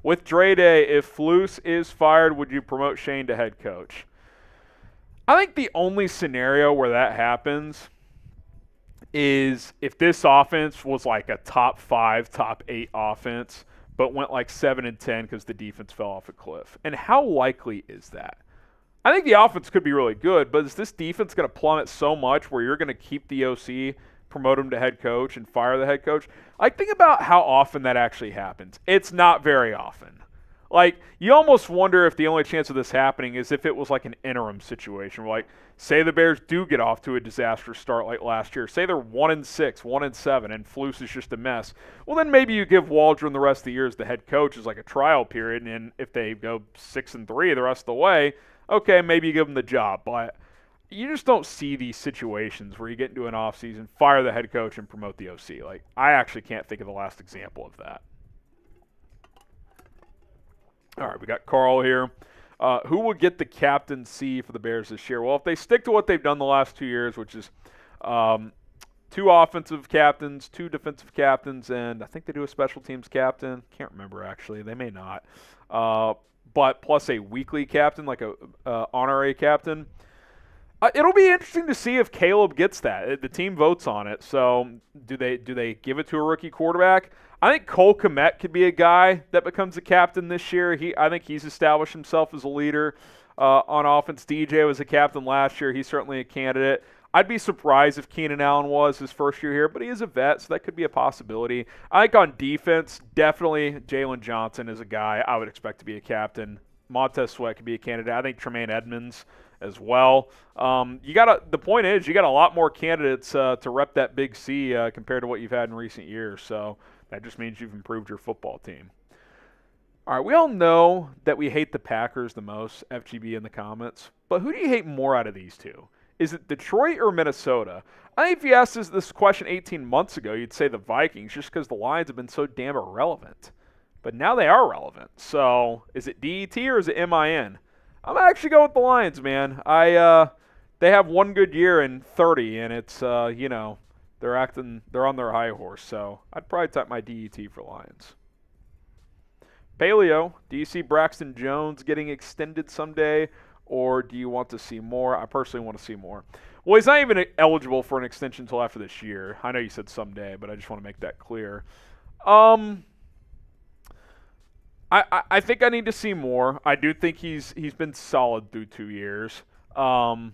With Dre Day, if Flus is fired, would you promote Shane to head coach? I think the only scenario where that happens is if this offense was like a top 5, top 8 offense, but went like 7-10 because the defense fell off a cliff. And how likely is that? I think the offense could be really good, but is this defense going to plummet so much where you're going to keep the OC, promote him to head coach, and fire the head coach? Like, think about how often that actually happens. It's not very often. Like, you almost wonder if the only chance of this happening is if it was like an interim situation. Like, say the Bears do get off to a disastrous start like last year. Say they're 1-6, 1-7, and Flus is just a mess. Well, then maybe you give Waldron the rest of the year as the head coach as like a trial period, and if they go 6-3 the rest of the way, okay, maybe you give them the job. But you just don't see these situations where you get into an offseason, fire the head coach, and promote the OC. Like, I actually can't think of the last example of that. All right, we got Carl here. Who will get the captaincy for the Bears this year? Well, if they stick to what they've done the last 2 years, which is 2 offensive captains, 2 defensive captains, and I think they do a special teams captain. Can't remember, actually. They may not. But plus a weekly captain, like a honorary captain. It'll be interesting to see if Caleb gets that. The team votes on it. So do they give it to a rookie quarterback? I think Cole Kmet could be a guy that becomes a captain this year. I think he's established himself as a leader on offense. DJ was a captain last year. He's certainly a candidate. I'd be surprised if Keenan Allen was his first year here, but he is a vet, so that could be a possibility. I think on defense, definitely Jalen Johnson is a guy I would expect to be a captain. Montez Sweat could be a candidate. I think Tremaine Edmonds as well. The point is, you got a lot more candidates to rep that big C compared to what you've had in recent years. So that just means you've improved your football team. All right, we all know that we hate the Packers the most, FGB in the comments. But who do you hate more out of these two? Is it Detroit or Minnesota? I think if you asked this question 18 months ago, you'd say the Vikings just because the Lions have been so damn irrelevant. But now they are relevant. So is it DET or is it MIN? I'm going to actually go with the Lions, man. They have one good year in 30, and it's, they're on their high horse. So I'd probably type my DET for Lions. Paleo, do you see Braxton Jones getting extended someday, or do you want to see more? I personally want to see more. Well, he's not even eligible for an extension until after this year. I know you said someday, but I just want to make that clear. I think I need to see more. I do think he's been solid through 2 years. If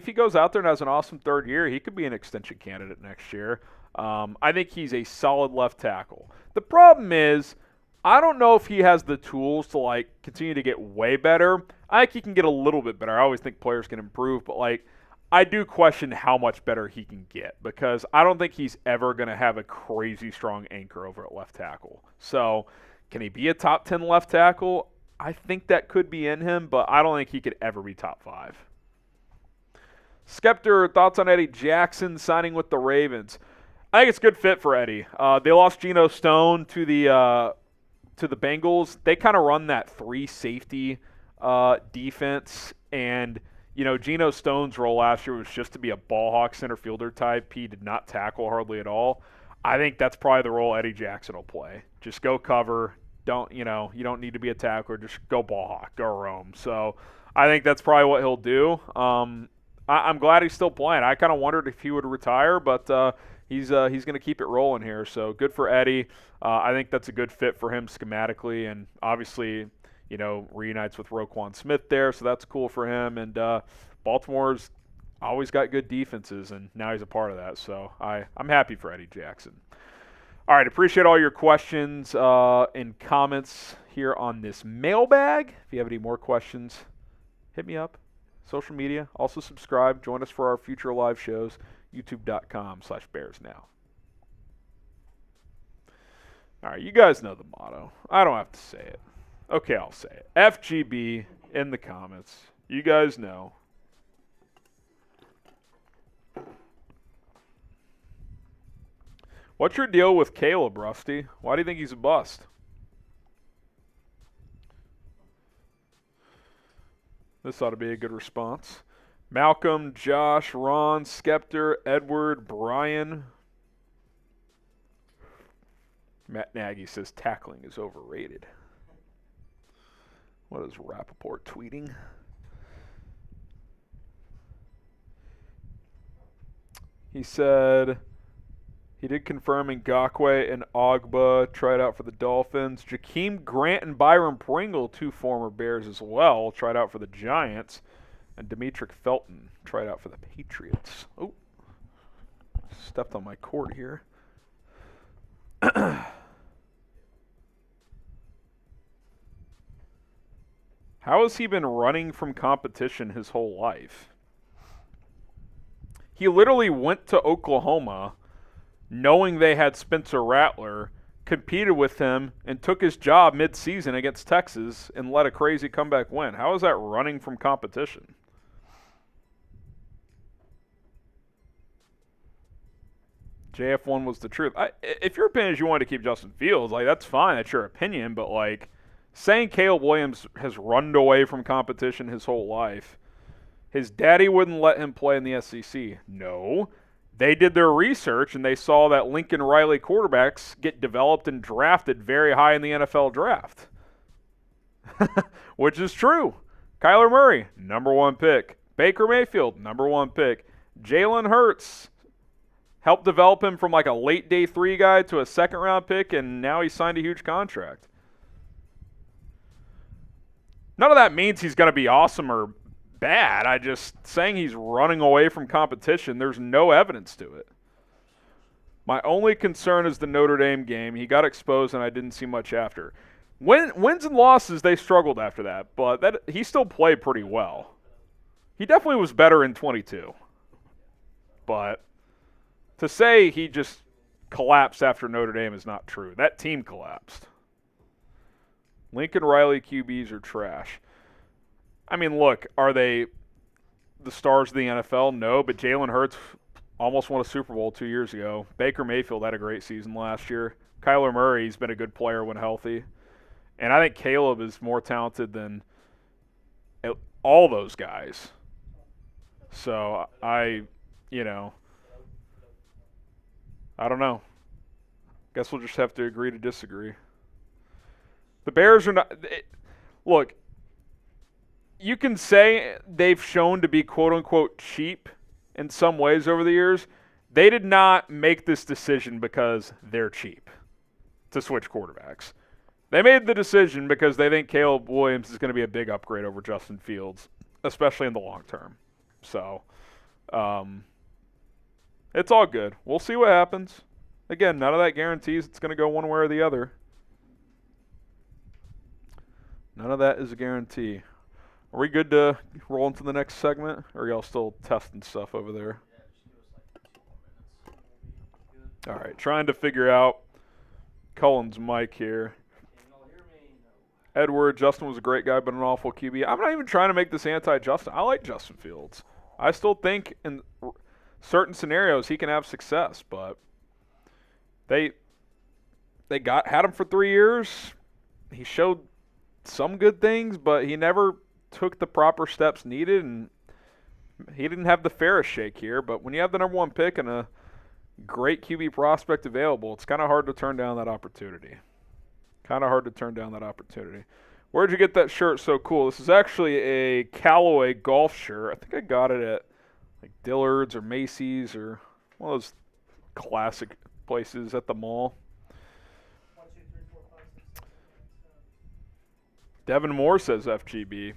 he goes out there and has an awesome third year, he could be an extension candidate next year. I think he's a solid left tackle. The problem is, I don't know if he has the tools to continue to get way better. I think he can get a little bit better. I always think players can improve, but I do question how much better he can get because I don't think he's ever going to have a crazy strong anchor over at left tackle. So, can he be a top 10 left tackle? I think that could be in him, but I don't think he could ever be top 5. Skeptor, thoughts on Eddie Jackson signing with the Ravens? I think it's a good fit for Eddie. They lost Geno Stone to the Bengals. They kind of run that 3 safety defense, and Geno Stone's role last year was just to be a ball hawk center fielder type. He did not tackle hardly at all. I think that's probably the role Eddie Jackson will play. Just go cover. You don't need to be a tackler. Just go ball hawk, go roam. So I think that's probably what he'll do. I'm glad he's still playing. I kind of wondered if he would retire, but he's going to keep it rolling here. So good for Eddie. I think that's a good fit for him schematically, and obviously, reunites with Roquan Smith there, so that's cool for him. And Baltimore's always got good defenses, and now he's a part of that. So I'm happy for Eddie Jackson. All right, appreciate all your questions and comments here on this mailbag. If you have any more questions, hit me up. Social media. Also subscribe. Join us for our future live shows. YouTube.com/BearsNow. All right, you guys know the motto. I don't have to say it. Okay, I'll say it. FGB in the comments. You guys know. What's your deal with Caleb, Rusty? Why do you think he's a bust? This ought to be a good response. Malcolm, Josh, Ron, Skeptor, Edward, Brian. Matt Nagy says tackling is overrated. What is Rappaport tweeting? He said he did confirm Ngakoue and Ogbah tried out for the Dolphins. Jakeem Grant and Byron Pringle, 2 former Bears as well, tried out for the Giants. And Demetric Felton tried out for the Patriots. Oh, stepped on my cord here. How has he been running from competition his whole life? He literally went to Oklahoma knowing they had Spencer Rattler, competed with him, and took his job mid-season against Texas and let a crazy comeback win. How is that running from competition? JF1 was the truth. If your opinion is you want to keep Justin Fields, like, that's fine. That's your opinion. But, like, saying Caleb Williams has run away from competition his whole life, his daddy wouldn't let him play in the SEC. No. They did their research, and they saw that Lincoln Riley quarterbacks get developed and drafted very high in the NFL draft. Which is true. Kyler Murray, number 1 pick. Baker Mayfield, number 1 pick. Jalen Hurts helped develop him from like a late day 3 guy to a second-round pick, and now he signed a huge contract. None of that means he's going to be awesome or bad. I just saying he's running away from competition. There's no evidence to it. My only concern is the Notre Dame game. He got exposed, and I didn't see much after. Wins and losses, they struggled after that, but he still played pretty well. He definitely was better in 22. But to say he just collapsed after Notre Dame is not true. That team collapsed. Lincoln Riley QBs are trash. I mean, look, are they the stars of the NFL? No, but Jalen Hurts almost won a Super Bowl 2 years ago. Baker Mayfield had a great season last year. Kyler Murray's been a good player when healthy. And I think Caleb is more talented than all those guys. So I don't know. Guess we'll just have to agree to disagree. The Bears are not look, you can say they've shown to be quote-unquote cheap in some ways over the years. They did not make this decision because they're cheap to switch quarterbacks. They made the decision because they think Caleb Williams is going to be a big upgrade over Justin Fields, especially in the long term. So, it's all good. We'll see what happens. Again, none of that guarantees it's going to go one way or the other. None of that is a guarantee. Are we good to roll into the next segment? Or are y'all still testing stuff over there? All right, trying to figure out Cullen's mic here. Edward, Justin was a great guy, but an awful QB. I'm not even trying to make this anti-Justin. I like Justin Fields. I still think in certain scenarios he can have success, but they had him for 3 years. He showed some good things, but he never took the proper steps needed, and he didn't have the fairest shake here. But when you have the number 1 pick and a great QB prospect available, it's kind of hard to turn down that opportunity. Where'd you get that shirt so cool? This is actually a Callaway golf shirt. I think I got it at like Dillard's or Macy's or one of those classic places at the mall. 1, 2, 3, 4, 5, 6, 7, 8, 9. Devin Moore says FGB.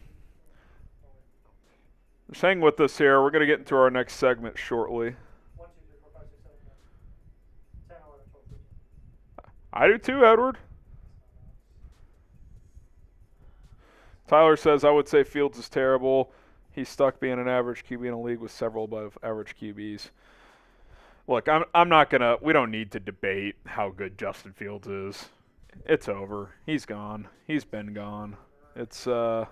Just hang with us here. We're going to get into our next segment shortly. 1, 2, 3, 4, 5, 6, 7, 8, 9. 10, 11, 12, 13. I do too, Edward. Tyler says, I would say Fields is terrible. He's stuck being an average QB in a league with several above average QBs. Look, I'm not going to – we don't need to debate how good Justin Fields is. It's over. He's gone. He's been gone. It's, What's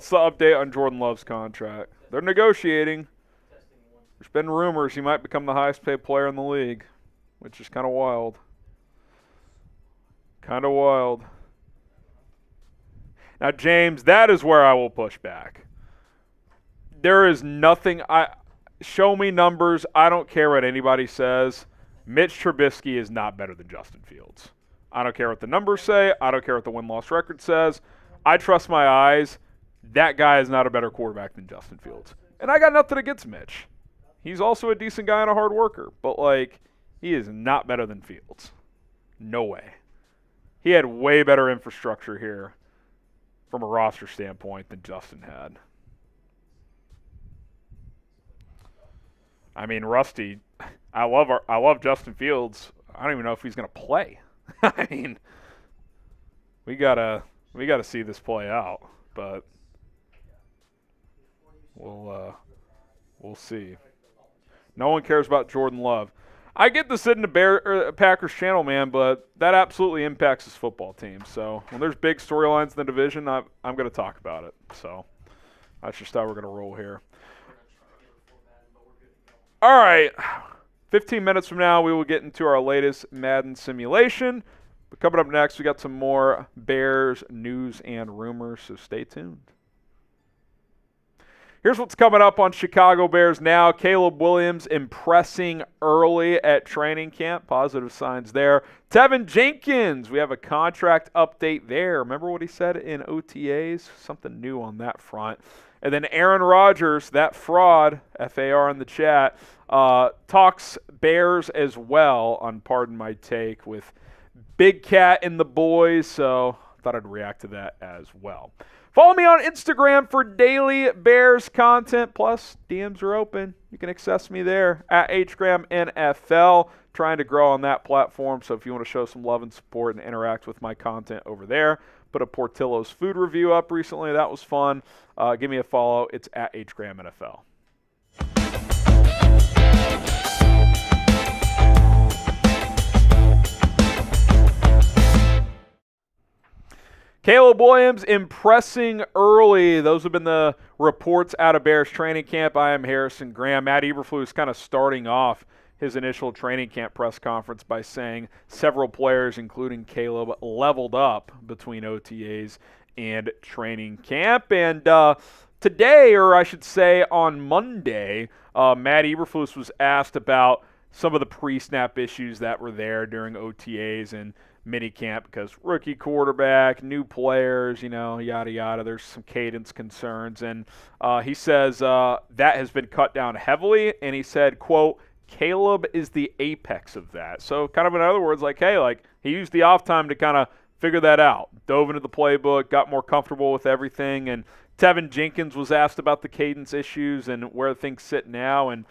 the update on Jordan Love's contract? They're negotiating. There's been rumors he might become the highest paid player in the league, which is kind of wild. Now, James, that is where I will push back. There is nothing show me numbers. I don't care what anybody says. Mitch Trubisky is not better than Justin Fields. I don't care what the numbers say. I don't care what the win-loss record says. I trust my eyes. That guy is not a better quarterback than Justin Fields. And I got nothing against Mitch. He's also a decent guy and a hard worker. But, he is not better than Fields. No way. He had way better infrastructure here from a roster standpoint than Justin had. I mean, Rusty, I love Justin Fields. I don't even know if he's going to play. I mean, we got to We got to see this play out, but we'll see. No one cares about Jordan Love. I get to sit in the Packers channel, man, but that absolutely impacts this football team. So when there's big storylines in the division, I'm going to talk about it. So that's just how we're going to roll here. All right. 15 minutes from now, we will get into our latest Madden simulation. But coming up next, we got some more Bears news and rumors, so stay tuned. Here's what's coming up on Chicago Bears now. Caleb Williams impressing early at training camp. Positive signs there. Teven Jenkins, we have a contract update there. Remember what he said in OTAs? Something new on that front. And then Aaron Rodgers, that fraud, FAR in the chat, talks Bears as well on Pardon My Take with Big Cat and the boys, so thought I'd react to that as well. Follow me on Instagram for daily Bears content, plus DMs are open. You can access me there at HGramNFL, trying to grow on that platform, so if you want to show some love and support and interact with my content over there, put a Portillo's food review up recently. That was fun. Give me a follow. It's at HGramNFL. Caleb Williams impressing early. Those have been the reports out of Bears training camp. I am Harrison Graham. Matt Eberflus kind of starting off his initial training camp press conference by saying several players, including Caleb, leveled up between OTAs and training camp. And today, or I should say on Monday, Matt Eberflus was asked about some of the pre-snap issues that were there during OTAs and minicamp because rookie quarterback, new players, yada, yada. There's some cadence concerns. And he says that has been cut down heavily. And he said, quote, Caleb is the apex of that. So kind of in other words, he used the off time to kind of figure that out. Dove into the playbook, got more comfortable with everything. And Teven Jenkins was asked about the cadence issues and where things sit now. And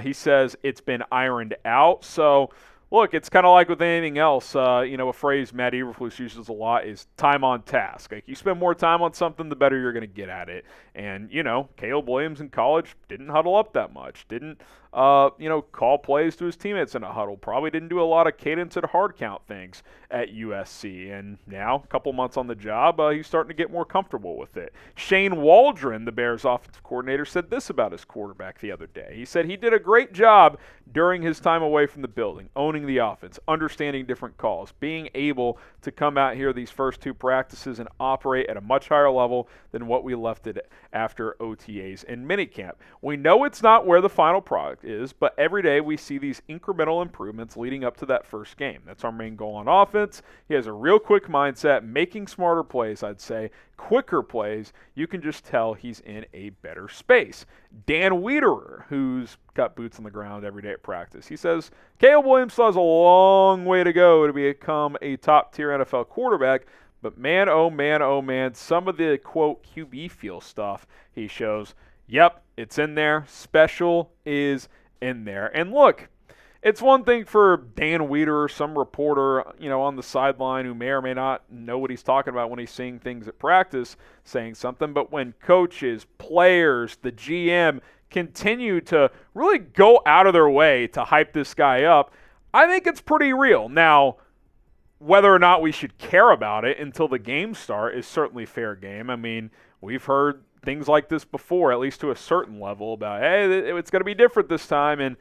he says it's been ironed out. So look, it's kind of like with anything else. A phrase Matt Eberflus uses a lot is time on task. Like, you spend more time on something, the better you're going to get at it. And, Caleb Williams in college didn't huddle up that much. Didn't, call plays to his teammates in a huddle. Probably didn't do a lot of cadence and hard count things at USC. And now, a couple months on the job, he's starting to get more comfortable with it. Shane Waldron, the Bears offensive coordinator, said this about his quarterback the other day. He said he did a great job during his time away from the building, owning the offense, understanding different calls, being able to come out here these first two practices and operate at a much higher level than what we left it after OTAs and minicamp. We know it's not where the final product is, but every day we see these incremental improvements leading up to that first game. That's our main goal on offense. He has a real quick mindset, making smarter plays, I'd say, quicker plays. You can just tell he's in a better space. Dan Wiederer, who's got boots on the ground every day at practice, he says Caleb Williams still has a long way to go to become a top-tier NFL quarterback, but man, oh man, some of the, quote, QB feel stuff he shows, yep, it's in there. Special is in there. And look, it's one thing for Dan Wiederer, some reporter, on the sideline who may or may not know what he's talking about when he's seeing things at practice, saying something. But when coaches, players, the GM continue to really go out of their way to hype this guy up, I think it's pretty real. Now, whether or not we should care about it until the games start is certainly fair game. I mean, we've heard things like this before, at least to a certain level, about, hey, it's going to be different this time, and,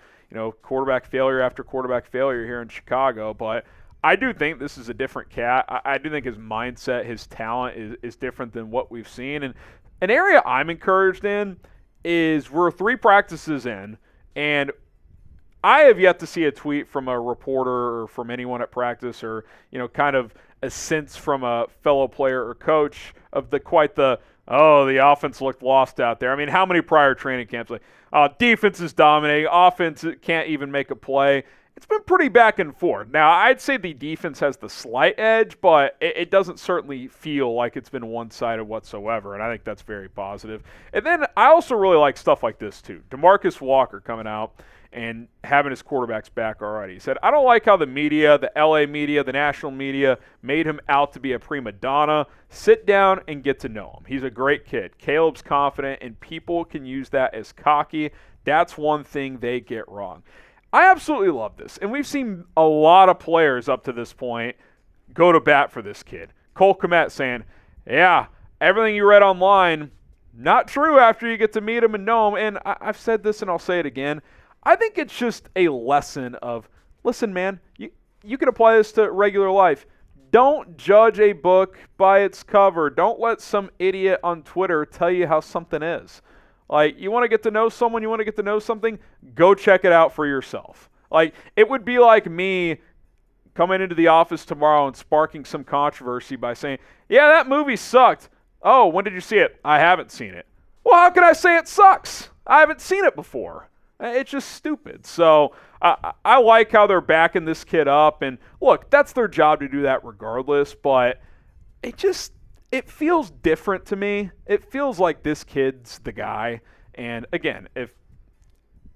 quarterback failure after quarterback failure here in Chicago. But I do think this is a different cat. I do think his mindset, his talent is different than what we've seen. And an area I'm encouraged in is we're 3 practices in, and I have yet to see a tweet from a reporter or from anyone at practice or, kind of a sense from a fellow player or coach of the offense looked lost out there. I mean, how many prior training camps, defense is dominating, offense can't even make a play. It's been pretty back and forth. Now, I'd say the defense has the slight edge, but it doesn't certainly feel like it's been one-sided whatsoever, and I think that's very positive. And then I also really like stuff like this, too. DeMarcus Walker coming out and having his quarterbacks back already. He said, I don't like how the media, the LA media, the national media, made him out to be a prima donna. Sit down and get to know him. He's a great kid. Caleb's confident, and people can use that as cocky. That's one thing they get wrong. I absolutely love this, and we've seen a lot of players up to this point go to bat for this kid. Cole Kmet saying, yeah, everything you read online, not true after you get to meet him and know him. And I've said this and I'll say it again. I think it's just a lesson of, listen, man, you can apply this to regular life. Don't judge a book by its cover. Don't let some idiot on Twitter tell you how something is. Like, you want to get to know someone, you want to get to know something, go check it out for yourself. Like, it would be like me coming into the office tomorrow and sparking some controversy by saying, yeah, that movie sucked. Oh, when did you see it? I haven't seen it. Well, how can I say it sucks? I haven't seen it before. It's just stupid. So I like how they're backing this kid up. And look, that's their job to do that regardless. But it feels different to me. It feels like this kid's the guy. And again, if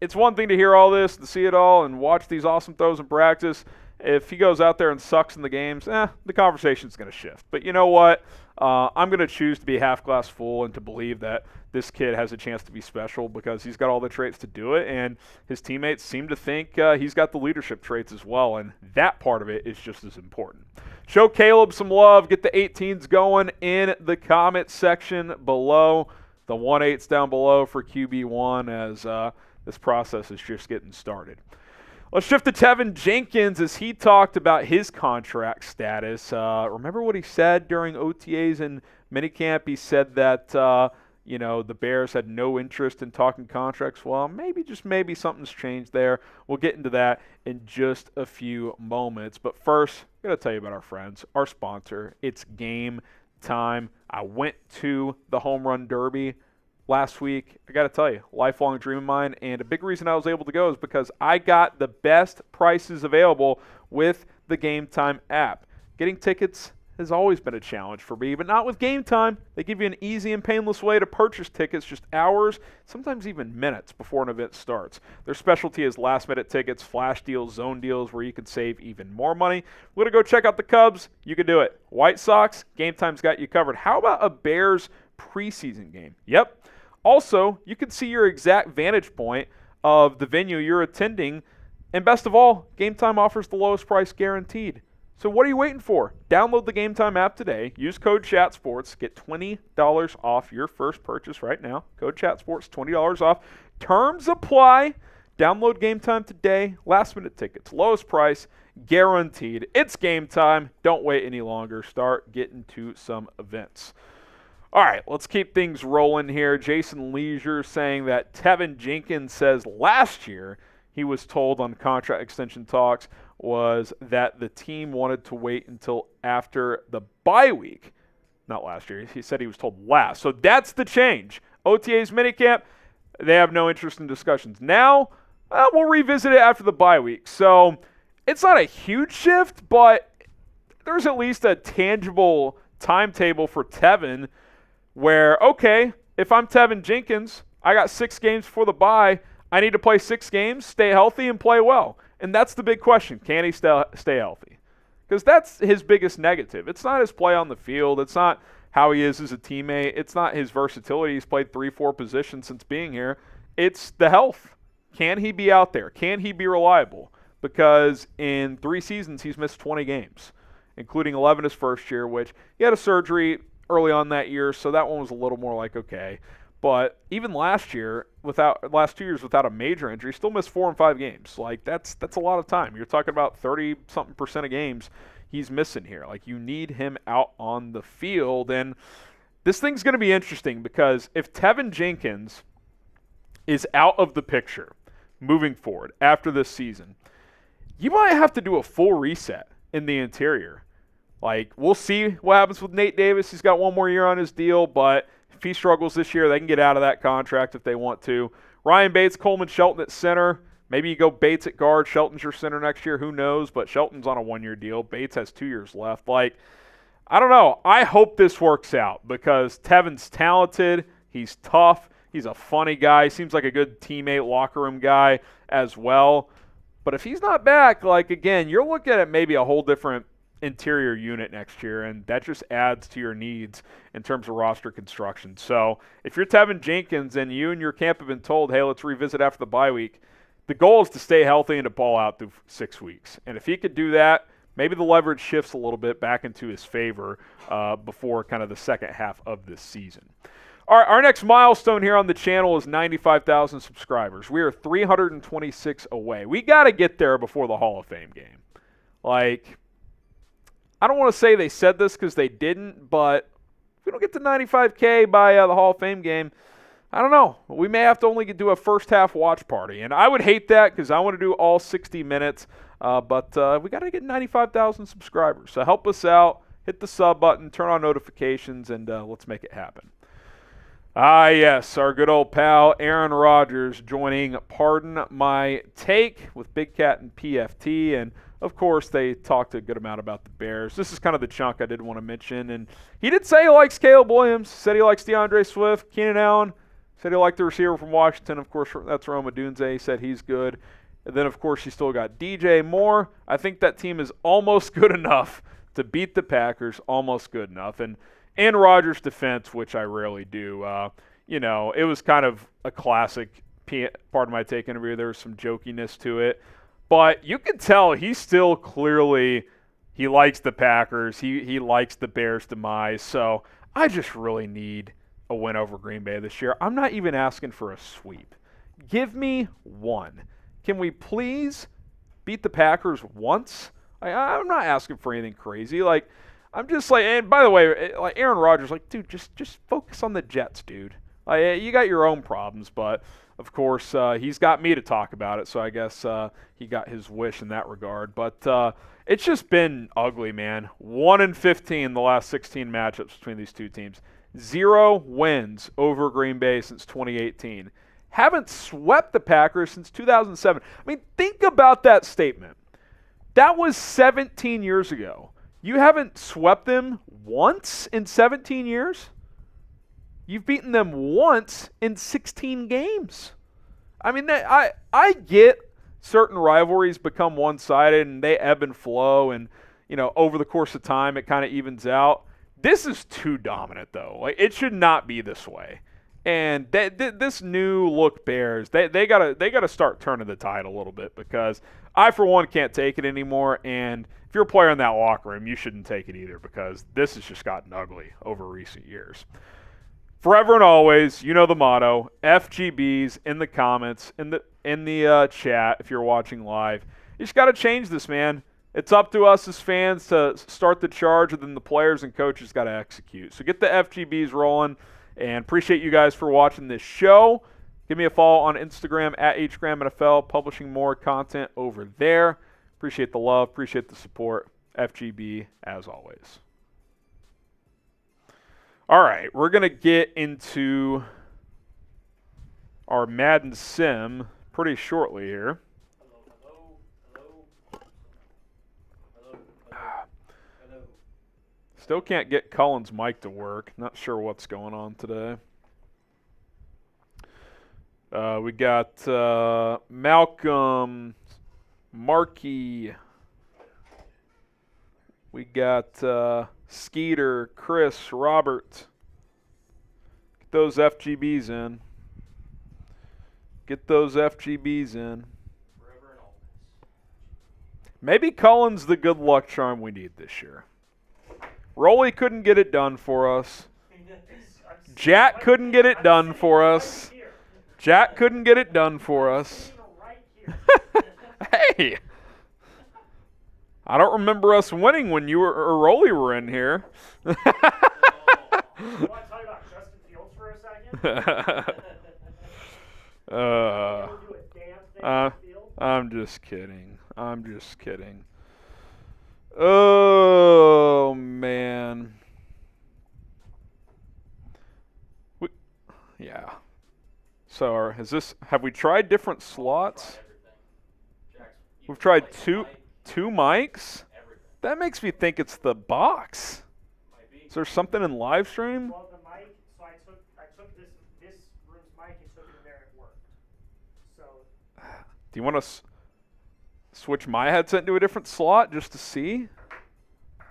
it's one thing to hear all this, to see it all, and watch these awesome throws in practice. If he goes out there and sucks in the games, the conversation's going to shift. But you know what? I'm going to choose to be half glass full and to believe that this kid has a chance to be special because he's got all the traits to do it, and his teammates seem to think he's got the leadership traits as well, and that part of it is just as important. Show Caleb some love. Get the 18s going in the comment section below. The 1-8s down below for QB1 as this process is just getting started. Let's shift to Teven Jenkins as he talked about his contract status. Remember what he said during OTAs and minicamp? He said that, the Bears had no interest in talking contracts. Well, maybe something's changed there. We'll get into that in just a few moments. But first, I'm going to tell you about our friends, our sponsor. It's Game Time. I went to the Home Run Derby last week. I got to tell you, lifelong dream of mine, and a big reason I was able to go is because I got the best prices available with the Game Time app. Getting tickets has always been a challenge for me, but not with Game Time. They give you an easy and painless way to purchase tickets just hours, sometimes even minutes before an event starts. Their specialty is last-minute tickets, flash deals, zone deals, where you can save even more money. We're going to go check out the Cubs. You can do it. White Sox, Game Time's got you covered. How about a Bears preseason game? Yep. Also, you can see your exact vantage point of the venue you're attending. And best of all, Game Time offers the lowest price guaranteed. So what are you waiting for? Download the Game Time app today. Use code ChatSports. Get $20 off your first purchase right now. Code ChatSports, $20 off. Terms apply. Download Game Time today. Last minute tickets. Lowest price guaranteed. It's Game Time. Don't wait any longer. Start getting to some events. All right, let's keep things rolling here. Jason Leisure saying that Teven Jenkins says last year he was told on contract extension talks was that the team wanted to wait until after the bye week. Not last year. He said he was told last. So that's the change. OTA's minicamp, they have no interest in discussions. Now, we'll revisit it after the bye week. So it's not a huge shift, but there's at least a tangible timetable for Teven where, okay, if I'm Teven Jenkins, I got 6 games before the bye. I need to play 6 games, stay healthy, and play well. And that's the big question. Can he stay healthy? Because that's his biggest negative. It's not his play on the field. It's not how he is as a teammate. It's not his versatility. He's played 3-4 positions since being here. It's the health. Can he be out there? Can he be reliable? Because in 3 seasons, he's missed 20 games, including 11 his first year, which he had a surgery early on that year, so that one was a little more like, okay. But even last 2 years without a major injury, still missed 4 and 5 games. Like, that's a lot of time. You're talking about 30-something% of games he's missing here. Like, you need him out on the field. And this thing's going to be interesting because if Teven Jenkins is out of the picture moving forward after this season, you might have to do a full reset in the interior. Like, we'll see what happens with Nate Davis. He's got 1 more year on his deal, but if he struggles this year, they can get out of that contract if they want to. Ryan Bates, Coleman Shelton at center. Maybe you go Bates at guard. Shelton's your center next year. Who knows? But Shelton's on a 1-year deal. Bates has 2 years left. Like, I don't know. I hope this works out because Teven's talented. He's tough. He's a funny guy. Seems like a good teammate, locker room guy as well. But if he's not back, like, again, you're looking at maybe a whole different interior unit next year, and that just adds to your needs in terms of roster construction. So if you're Teven Jenkins and you and your camp have been told, hey, let's revisit after the bye week, the goal is to stay healthy and to ball out through 6 weeks. And if he could do that, maybe the leverage shifts a little bit back into his favor before kind of the second half of this season. All right, our next milestone here on the channel is 95,000 subscribers. We are 326 away. We got to get there before the Hall of Fame game. Like, I don't want to say they said this because they didn't, but if we don't get to 95K by the Hall of Fame game, I don't know. We may have to only do a first-half watch party. And I would hate that because I want to do all 60 minutes. But we got to get 95,000 subscribers. So help us out. Hit the sub button, turn on notifications, and let's make it happen. Ah, yes, our good old pal Aaron Rodgers joining Pardon My Take with Big Cat and PFT. And, of course, they talked a good amount about the Bears. This is kind of the chunk I did want to mention. And he did say he likes Caleb Williams, said he likes DeAndre Swift, Keenan Allen, said he liked the receiver from Washington. Of course, that's Odunze. He said he's good. And then, of course, you still got DJ Moore. I think that team is almost good enough to beat the Packers, almost good enough. And in Rodgers' defense, which I rarely do, it was kind of a classic Pardon My Take interview. There was some jokiness to it. But you can tell he still clearly he likes the Packers. He likes the Bears' demise. So I just really need a win over Green Bay this year. I'm not even asking for a sweep. Give me one. Can we please beat the Packers once? I'm not asking for anything crazy. Like, I'm just like, and by the way, like Aaron Rodgers, like, dude, just focus on the Jets, dude. You got your own problems, but of course he's got me to talk about it, so I guess he got his wish in that regard. But it's just been ugly, man. 1-15 the last 16 matchups between these two teams. 0 wins over Green Bay since 2018. Haven't swept the Packers since 2007. I mean, think about that statement. That was 17 years ago. You haven't swept them once in 17 years? You've beaten them once in 16 games. I mean, I get certain rivalries become one-sided and they ebb and flow, and over the course of time it kind of evens out. This is too dominant, though. Like, it should not be this way. And this new look Bears, they gotta start turning the tide a little bit, because I, for one, can't take it anymore. And if you're a player in that locker room, you shouldn't take it either, because this has just gotten ugly over recent years. Forever and always, you know the motto: FGBs in the comments, in the chat if you're watching live. You just got to change this, man. It's up to us as fans to start the charge, and then the players and coaches got to execute. So get the FGBs rolling. And appreciate you guys for watching this show. Give me a follow on Instagram at HGramNFL, publishing more content over there. Appreciate the love. Appreciate the support. FGB, as always. All right, we're going to get into our Madden sim pretty shortly here. Still can't get Cullen's mic to work. Not sure what's going on today. We got Malcolm, Markey. We got Skeeter, Chris, Robert. Get those FGBs in. Get those FGBs in. Maybe Cullen's the good luck charm we need this year. Rolly couldn't get it done for us. Jack couldn't get it done for us. Jack couldn't get it done for us. Hey! I don't remember us winning when you or Rolly were in here. You want to talk about Justin Fields for a second? I'm just kidding. I'm just kidding. Oh, man. Yeah. So, have we tried different slots? We've tried two mics? That makes me think it's the box. Is there something in live stream? Well, the mic, so I took this room's mic it worked. So Do you want to switch my headset into a different slot just to see? no,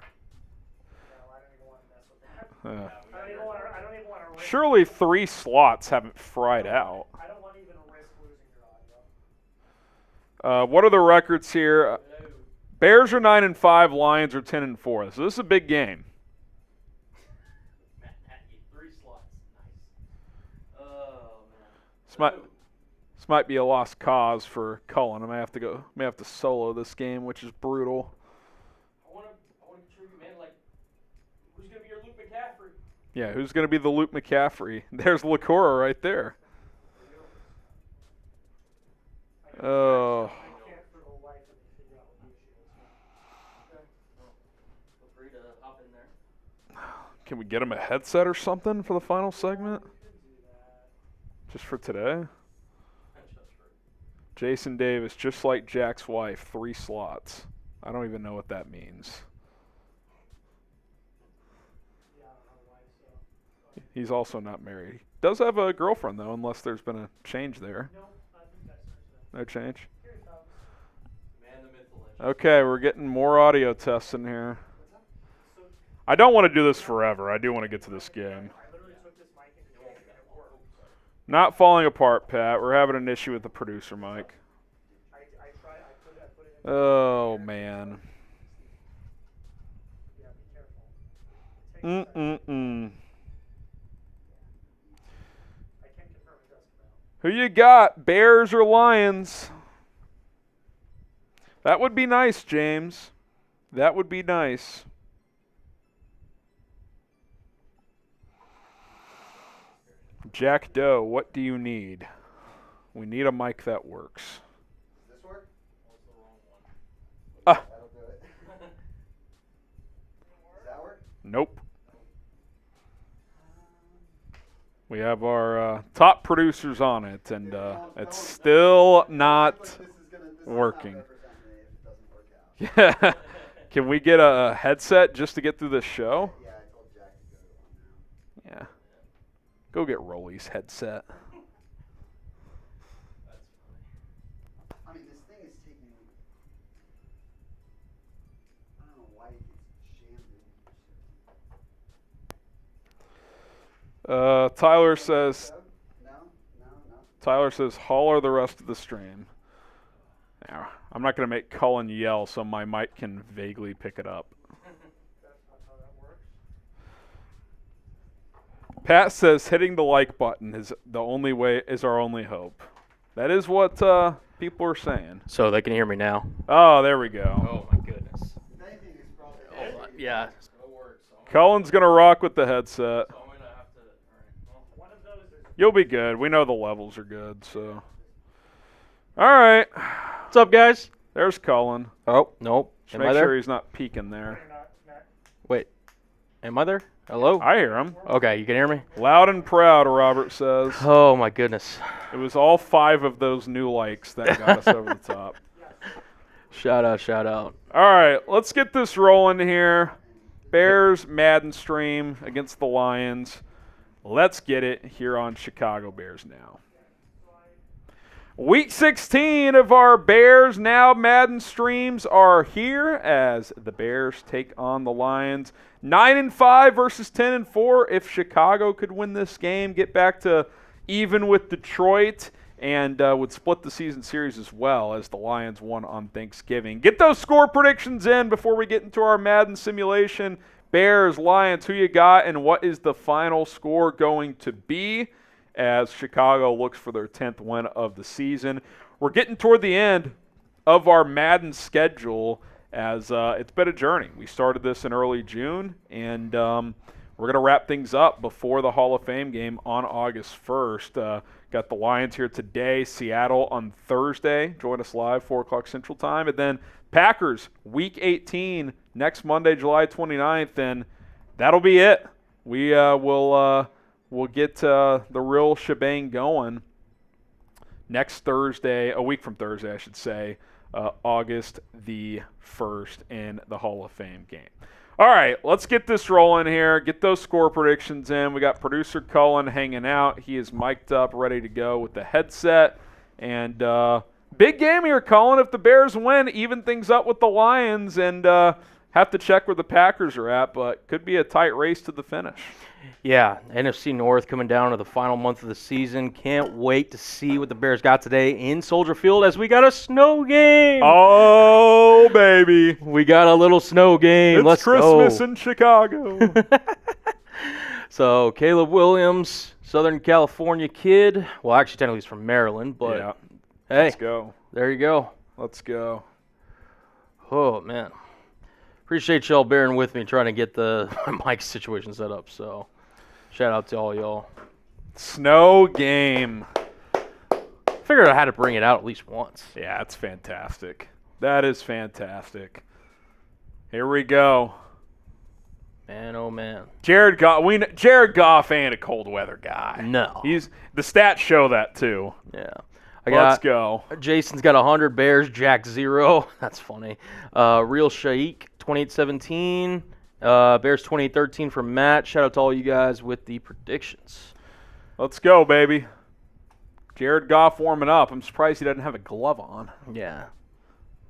I don't even want to mess with that. I don't even want to risk. Surely 3 slots haven't fried out. I don't want to even risk losing your audio. What are the records here? Bears are 9-5, Lions are 10-4. So this is a big game. Matt Nagy, 3 slots. Nice. Oh, man. This might be a lost cause for Cullen. I may have to solo this game, which is brutal. I want to contribute, man. Like, who's going to be your Luke McCaffrey? Yeah, who's going to be the Luke McCaffrey? There's LaCour right there. Oh. I can't for the life of me figure out what the issue is. Feel free to hop in there. Can we get him a headset or something for the final segment? We could do that. Just for today? Just for Jason Davis, just like Jack's wife, 3 slots. I don't even know what that means. Yeah, I don't know why, so. He's also not married. Does have a girlfriend, though, unless there's been a change there. No, I think that's No change? Here he comes. man, the myth, the legend. Okay, we're getting more audio tests in here. So I don't want to do this forever. I do want to get to this game. I literally took this mic and it worked. Not falling apart, Pat. We're having an issue with the producer mic. I tried. I put it in. Oh, man. Yeah, be careful. It takes a second. Mm-mm-mm. I can confirm it does come out. Who you got, Bears or Lions? That would be nice, James. That would be nice. Jack Doe, what do you need? We need a mic that works. Does this work? That's the wrong one. Ah. That'll do it. Does that work? Nope. We have our top producers on it, and it's still not This is working. Not represent me if it doesn't work out. Yeah. Can we get a headset just to get through this show? Yeah, I told Jack to go to one now. Yeah. Go get Rolly's headset. That's funny. I mean, this thing is taking. I don't know why it gets jammed in. Tyler says No. holler the rest of the stream. Now, I'm not going to make Cullen yell so my mic can vaguely pick it up. That's not how that works. Pat says hitting the like button is our only hope. That is what people are saying. So they can hear me now. Oh, there we go. Oh my goodness. If anything, it's probably. Yeah. It'll work. So Cullen's going to rock with the headset. I'm going to have to. All right. One of those is. You'll be good. We know the levels are good, so. All right. What's up, guys? There's Cullen. Oh, nope. Just Am make I there? sure he's not peeking there. You're not. Wait. Am I there? Hello? I hear him. Okay, you can hear me? Loud and proud, Robert says. Oh my goodness. It was all 5 of those new likes that got us over the top. Shout out, shout out. All right, let's get this rolling here. Bears Madden stream against the Lions. Let's get it here on Chicago Bears Now. Week 16 of our Bears Now Madden streams are here as the Bears take on the Lions. 9-5 versus 10-4. If Chicago could win this game, get back to even with Detroit, and would split the season series as well as the Lions won on Thanksgiving. Get those score predictions in before we get into our Madden simulation. Bears, Lions, who you got, and what is the final score going to be as Chicago looks for their 10th win of the season. We're getting toward the end of our Madden schedule as it's been a journey. We started this in early June, and we're going to wrap things up before the Hall of Fame game on August 1st. Got the Lions here today, Seattle on Thursday. Join us live, 4 o'clock Central Time. And then Packers, Week 18, next Monday, July 29th, and that'll be it. We we'll get the real shebang going next Thursday, a week from Thursday, I should say, August the 1st in the Hall of Fame game. All right, let's get this rolling here. Get those score predictions in. We got producer Cullen hanging out. He is mic'd up, ready to go with the headset. And big game here, Cullen. If the Bears win, even things up with the Lions, and have to check where the Packers are at, but could be a tight race to the finish. Yeah, NFC North coming down to the final month of the season. Can't wait to see what the Bears got today in Soldier Field as we got a snow game. Oh, baby. We got a little snow game. It's Let's Christmas go. in Chicago. So Caleb Williams, Southern California kid. Well, actually, technically he's from Maryland, but Yeah. hey, Let's go. there you go. Let's go. Oh, man. Appreciate y'all bearing with me trying to get the mic situation set up. So shout out to all y'all. Snow game. Figured I had to bring it out at least once. Yeah, it's fantastic. That is fantastic. Here we go. Man, oh, man. Jared Goff ain't a cold weather guy. No. The stats show that too. Yeah. Let's go. Jason's got 100 Bears, Jack 0. That's funny. Real Shaik, 28-17. Bears 28-13 from Matt. Shout out to all you guys with the predictions. Let's go, baby. Jared Goff warming up. I'm surprised he doesn't have a glove on. Yeah.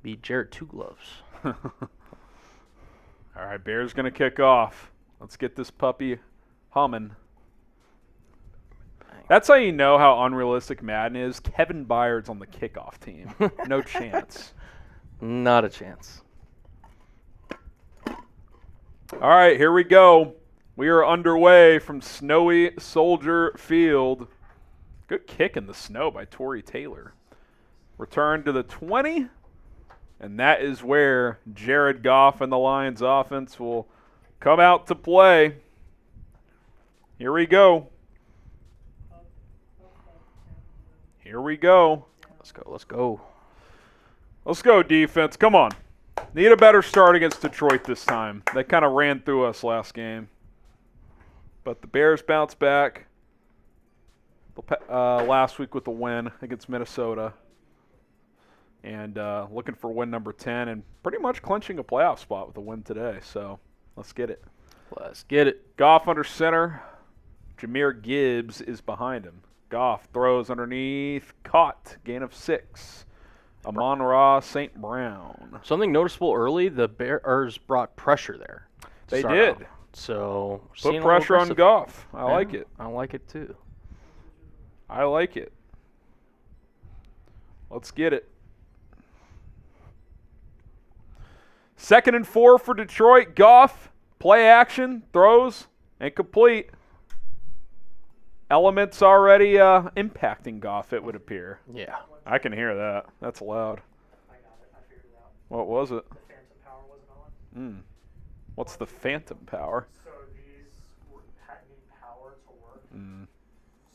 Beat Jared 2 gloves. All right, Bears going to kick off. Let's get this puppy humming. That's how you know how unrealistic Madden is. Kevin Byard's on the kickoff team. No chance. Not a chance. All right, here we go. We are underway from snowy Soldier Field. Good kick in the snow by Torrey Taylor. Return to the 20. And that is where Jared Goff and the Lions offense will come out to play. Here we go. Here we go. Let's go. Let's go. Let's go, defense. Come on. Need a better start against Detroit this time. They kind of ran through us last game. But the Bears bounce back last week with the win against Minnesota. And looking for win number 10 and pretty much clinching a playoff spot with a win today. So let's get it. Let's get it. Goff under center. Jahmyr Gibbs is behind him. Goff throws underneath. Caught. Gain of 6. Amon-Ra St. Brown. Something noticeable early, the Bears brought pressure there. to They start did. out. So Put seeing a pressure little on aggressive- Goff. I Yeah, like it. I like it too. I like it. Let's get it. 2nd and 4 for Detroit. Goff, play action, throws, incomplete. Elements already impacting Goff, it would appear. Yeah. I can hear that. That's loud. I got it. I figured it out. What was it? The phantom power wasn't on. What's the phantom power? So these need power to work.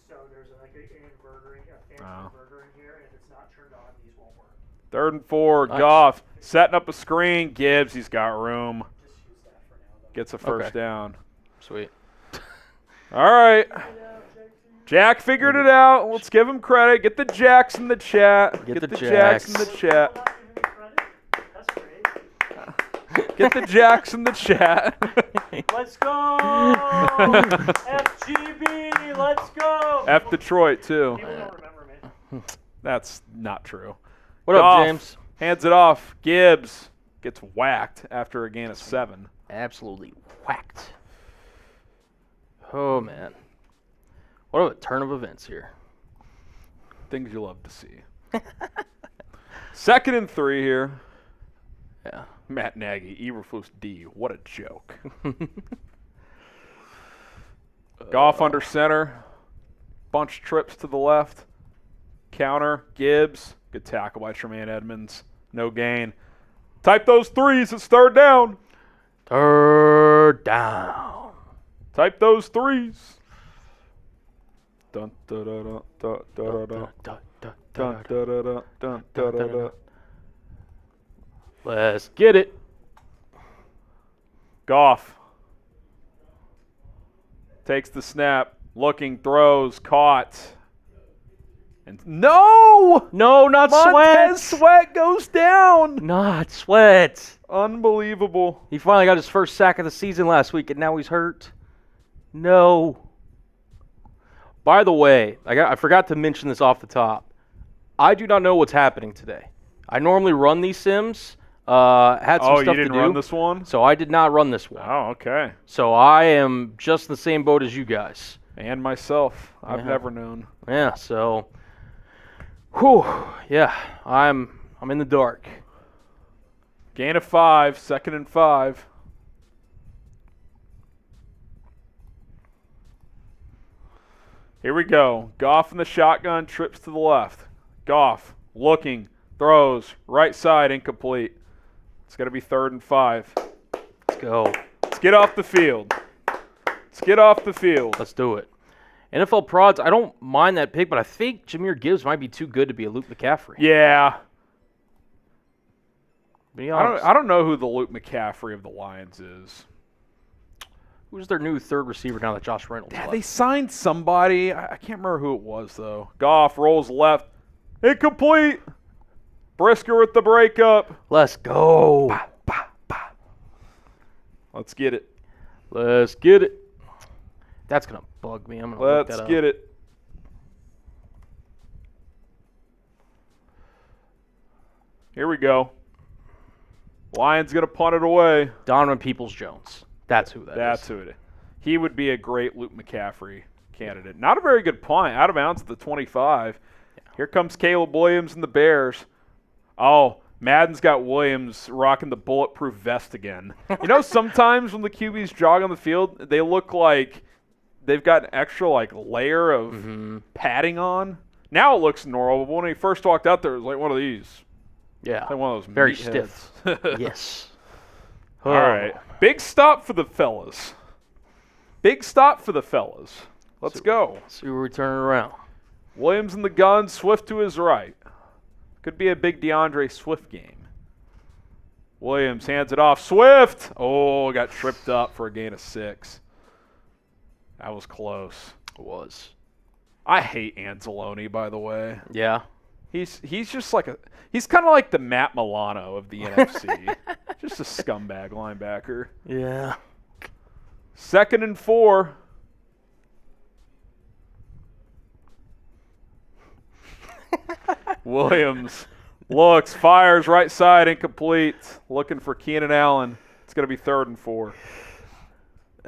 So there's an inverter, a phantom Oh. inverter in here, and if it's not turned on, these won't work. 3rd and 4, Nice. Goff setting up a screen. Gibbs, he's got room. Just use that for now, though. Gets a first Okay. down. Sweet. All right. Jack figured it out. Let's give him credit. Get the Jacks in the chat. Get the Jacks in the Jacks. chat. Not giving me credit? That's crazy. Get the Jacks in the chat. Let's go! FGB, let's go! F Detroit, too. People don't remember me. That's not true. What Goff up, James? hands it off. Gibbs gets whacked after a gain of 7. Absolutely whacked. Oh, man. What a turn of events here. Things you love to see. 2nd and 3 here. Yeah. Matt Nagy, Eberflus D. What a joke. Goff under center. Bunch trips to the left. Counter. Gibbs. Good tackle by Tremaine Edmonds. No gain. Type those threes. It's 3rd down. Third down. Type those threes. Dun, da, da, da, da, da, da, da. Dun, da, da, da, dun, da, da, da. Let's get it. Goff takes the snap, looking, throws, caught. And no! No, not Montez Sweat. Sweat goes down. Not Sweat. Unbelievable. He finally got his first sack of the season last week, and now he's hurt. No. By the way, I forgot to mention this off the top. I do not know what's happening today. I normally run these sims. Had some stuff you didn't to do. run this one? So I did not run this one. Oh, okay. So I am just in the same boat as you guys. And myself. I've Yeah. never known. Yeah, so whew, yeah, I'm in the dark. Gain of 5, 2nd and 5. Here we go. Goff in the shotgun, trips to the left. Goff looking, throws, right side, incomplete. It's going to be 3rd and 5. Let's go. Let's get off the field. Let's get off the field. Let's do it. NFL prods, I don't mind that pick, but I think Jahmyr Gibbs might be too good to be a Luke McCaffrey. Yeah. Be honest. I don't know who the Luke McCaffrey of the Lions is. Who's their new third receiver now that Josh Reynolds left? They signed somebody. I can't remember who it was, though. Goff rolls left. Incomplete. Brisker with the breakup. Let's go. Bah, bah, bah. Let's get it. Let's get it. That's going to bug me. I'm going to look that Let's up. get it. Here we go. Lions going to punt it away. Donovan Peoples-Jones. That's who that is. That's who it is. He would be a great Luke McCaffrey candidate. Not a very good punt. Out of bounds at the 25. Yeah. Here comes Caleb Williams and the Bears. Oh, Madden's got Williams rocking the bulletproof vest again. You know, sometimes when the QBs jog on the field, they look like they've got an extra layer of padding on. Now it looks normal, but when he first walked out there, it was like one of these. Yeah. Like one of those very meatheads. stiff. Yes. All right. Big stop for the fellas. Big stop for the fellas. Let's go. See where we turn it around. Williams in the gun, Swift to his right. Could be a big DeAndre Swift game. Williams hands it off. Swift! Oh, got tripped up for a gain of 6. That was close. It was. I hate Anzalone, by the way. Yeah. He's just he's kind of like the Matt Milano of the NFC. Just a scumbag linebacker. Yeah. 2nd and 4. Williams looks, fires right side, incomplete. Looking for Keenan Allen. It's going to be 3rd and 4.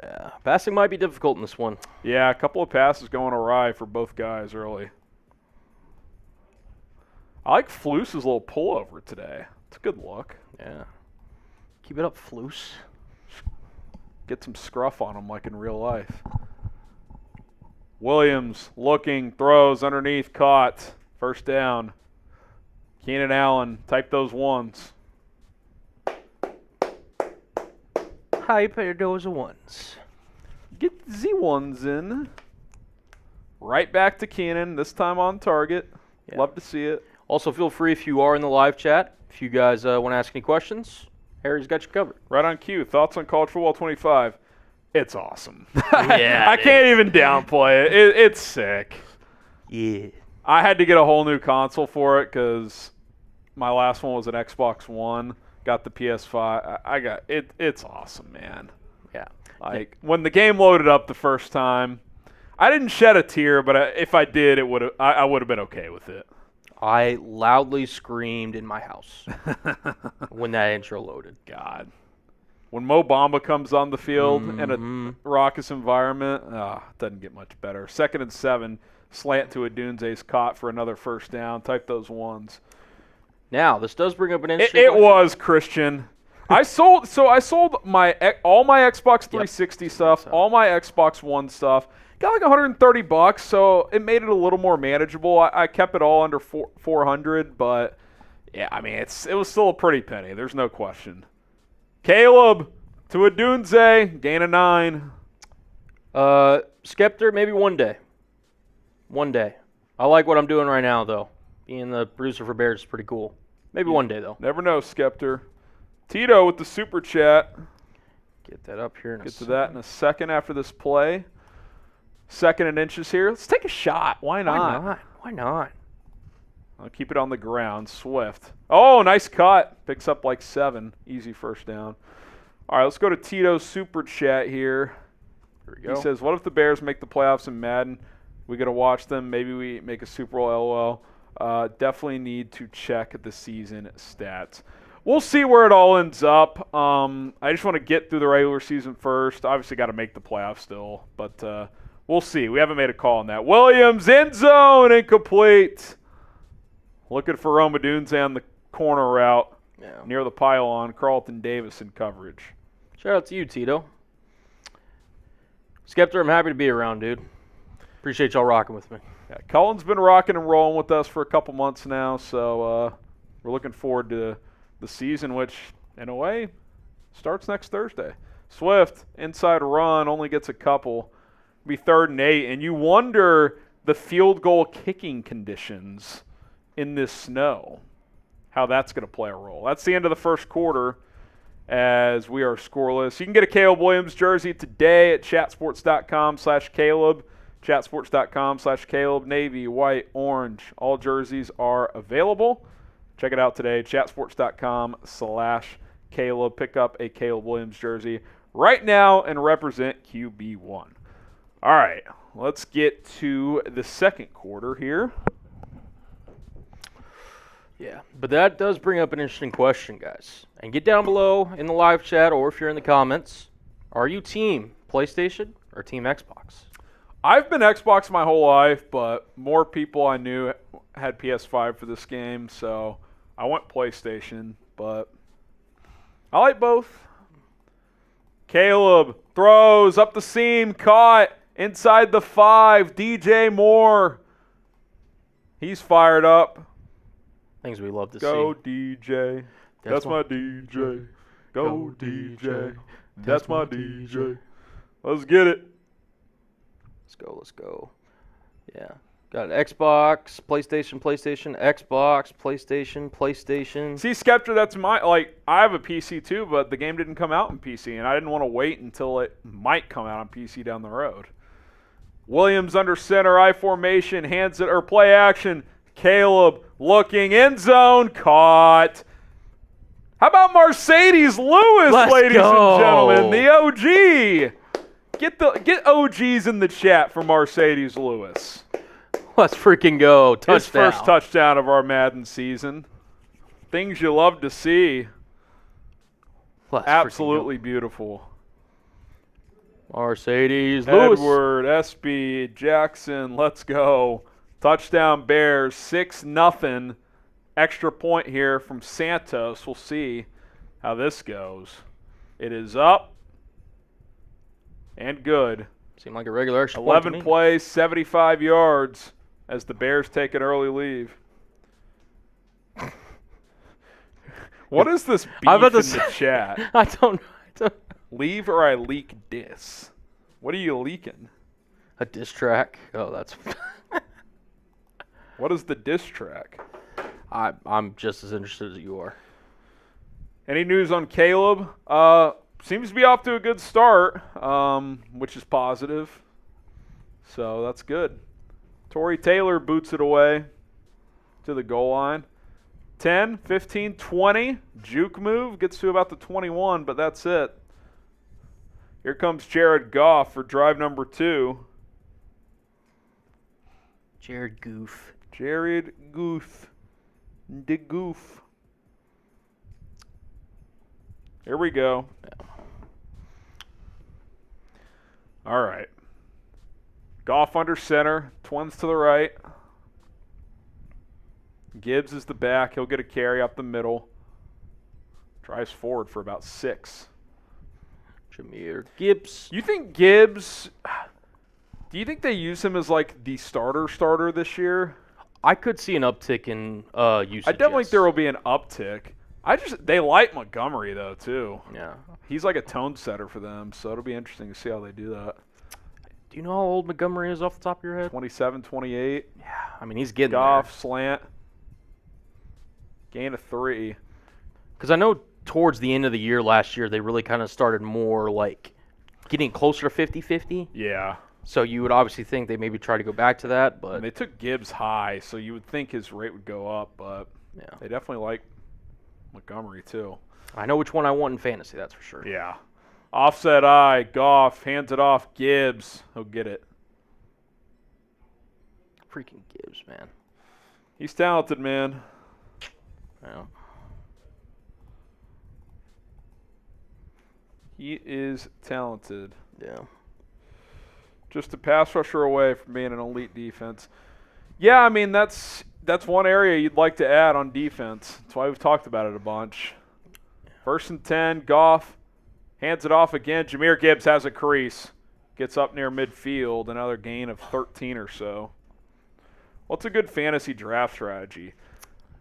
Yeah. Passing might be difficult in this one. Yeah, a couple of passes going awry for both guys early. I like Flus's little pullover today. It's a good look. Yeah. Keep it up, Flus. Get some scruff on him like in real life. Williams looking, throws underneath, caught. 1st down. Keenan Allen, type those ones. Hype those ones. Get the ones in. Right back to Keenan, this time on target. Yeah. Love to see it. Also, feel free if you are in the live chat. If you guys want to ask any questions, Harry's got you covered. Right on cue. Thoughts on College Football 25? It's awesome. Yeah, I can't even downplay it. It's sick. Yeah. I had to get a whole new console for it because my last one was an Xbox One. Got the PS5. I got it. It's awesome, man. Yeah. Like when the game loaded up the first time, I didn't shed a tear, but if I did, I would have been okay with it. I loudly screamed in my house when that intro loaded. God. When Mo Bamba comes on the field in a raucous environment, it doesn't get much better. 2nd and 7, slant to Odunze's caught for another 1st down. Type those ones. Now, this does bring up an interesting It question. was, Christian. I sold all my Xbox 360 stuff, all my Xbox One stuff. Got like $130, so it made it a little more manageable. I kept it all under 400, but yeah, I mean it was still a pretty penny. There's no question. Caleb to Odunze, gain of 9. Skeptor, maybe one day. One day. I like what I'm doing right now, though. Being the producer for Bears is pretty cool. Maybe one day, though. Never know, Skeptor. Tito with the super chat. Get that up here in a Get to second. that in a second after this play. 2nd and inches here. Let's take a shot. Why not? Why not? I'll keep it on the ground. Swift. Oh, nice cut. Picks up like 7. Easy first down. All right, let's go to Tito's Super Chat here. Here we go. He says, what if the Bears make the playoffs in Madden? We got to watch them. Maybe we make a Super Bowl, LOL. Definitely need to check the season stats. We'll see where it all ends up. I just want to get through the regular season first. Obviously got to make the playoffs still, but we'll see. We haven't made a call on that. Williams, end zone, incomplete. Looking for Odunze on the corner route near the pylon. Carlton Davis in coverage. Shout out to you, Tito. Skeptor, I'm happy to be around, dude. Appreciate y'all rocking with me. Yeah, Cullen's been rocking and rolling with us for a couple months now, so we're looking forward to the season, which, in a way, starts next Thursday. Swift, inside run, only gets a couple. Be 3rd and 8, and you wonder the field goal kicking conditions in this snow, how that's going to play a role. That's the end of the first quarter as we are scoreless. You can get a Caleb Williams jersey today at chatsports.com/Caleb. Chatsports.com/Caleb. Navy, white, orange. All jerseys are available. Check it out today. Chatsports.com/Caleb. Pick up a Caleb Williams jersey right now and represent QB1. All right, let's get to the second quarter here. Yeah, but that does bring up an interesting question, guys. And get down below in the live chat, or if you're in the comments, are you team PlayStation or team Xbox? I've been Xbox my whole life, but more people I knew had PS5 for this game, so I went PlayStation, but I like both. Caleb throws up the seam, caught inside the 5. DJ Moore. He's fired up. Things we love to Go see. DJ. That's my DJ. Go DJ. That's my DJ. Let's get it. Let's go. Yeah. Got an Xbox, PlayStation, Xbox, PlayStation. See, Skeptor, that's I have a PC too, but the game didn't come out on PC, and I didn't want to wait until it might come out on PC down the road. Williams under center, I formation, hands it, or play action. Caleb looking, end zone, caught. How about Mercedes Lewis, ladies and gentlemen, the OG? Get OGs in the chat for Mercedes Lewis. Let's freaking go. Touchdown. His first touchdown of our Madden season. Things you love to see. Absolutely beautiful. Mercedes Lewis. Edward, SB, Jackson, let's go. Touchdown Bears, 6-0. Extra point here from Santos. We'll see how this goes. It is up and good. Seemed like a regular extra point to 11 me. plays, 75 yards as the Bears take an early leave. What is this beef in the chat? I don't know. Leave or I leak dis? What are you leaking? A diss track. Oh, that's... What is the diss track? I'm just as interested as you are. Any news on Caleb? Seems to be off to a good start, which is positive. So that's good. Torrey Taylor boots it away to the goal line. 10, 15, 20. Juke move. Gets to about the 21, but that's it. Here comes Jared Goff for drive number 2. Jared Goof. Jared Goof. The Goof. Here we go. All right. Goff under center. Twins to the right. Gibbs is the back. He'll get a carry up the middle. Drives forward for about 6. Jahmyr Gibbs. You think Gibbs... Do you think they use him as like the starter this year? I could see an uptick in usage. I definitely think there will be an uptick. They like Montgomery though too. Yeah. He's like a tone setter for them, so it'll be interesting to see how they do that. Do you know how old Montgomery is off the top of your head? 27, 28. Yeah, I mean he's getting Goff, there. slant. Gain of 3. Because I know towards the end of the year last year they really kind of started more like getting closer to 50-50. Yeah. So you would obviously think they maybe try to go back to that, but And they took Gibbs high, so you would think his rate would go up, but yeah. they definitely like Montgomery too. I know which one I want in fantasy, that's for sure. Yeah. Offset eye, Goff, hands it off, Gibbs. He'll get it. Freaking Gibbs, man. He's talented, man. Yeah. He is talented. Yeah. Just a pass rusher away from being an elite defense. Yeah, I mean, that's one area you'd like to add on defense. That's why we've talked about it a bunch. 1st and 10, Goff hands it off again. Jahmyr Gibbs has a crease. Gets up near midfield, another gain of 13 or so. What's a good fantasy draft strategy?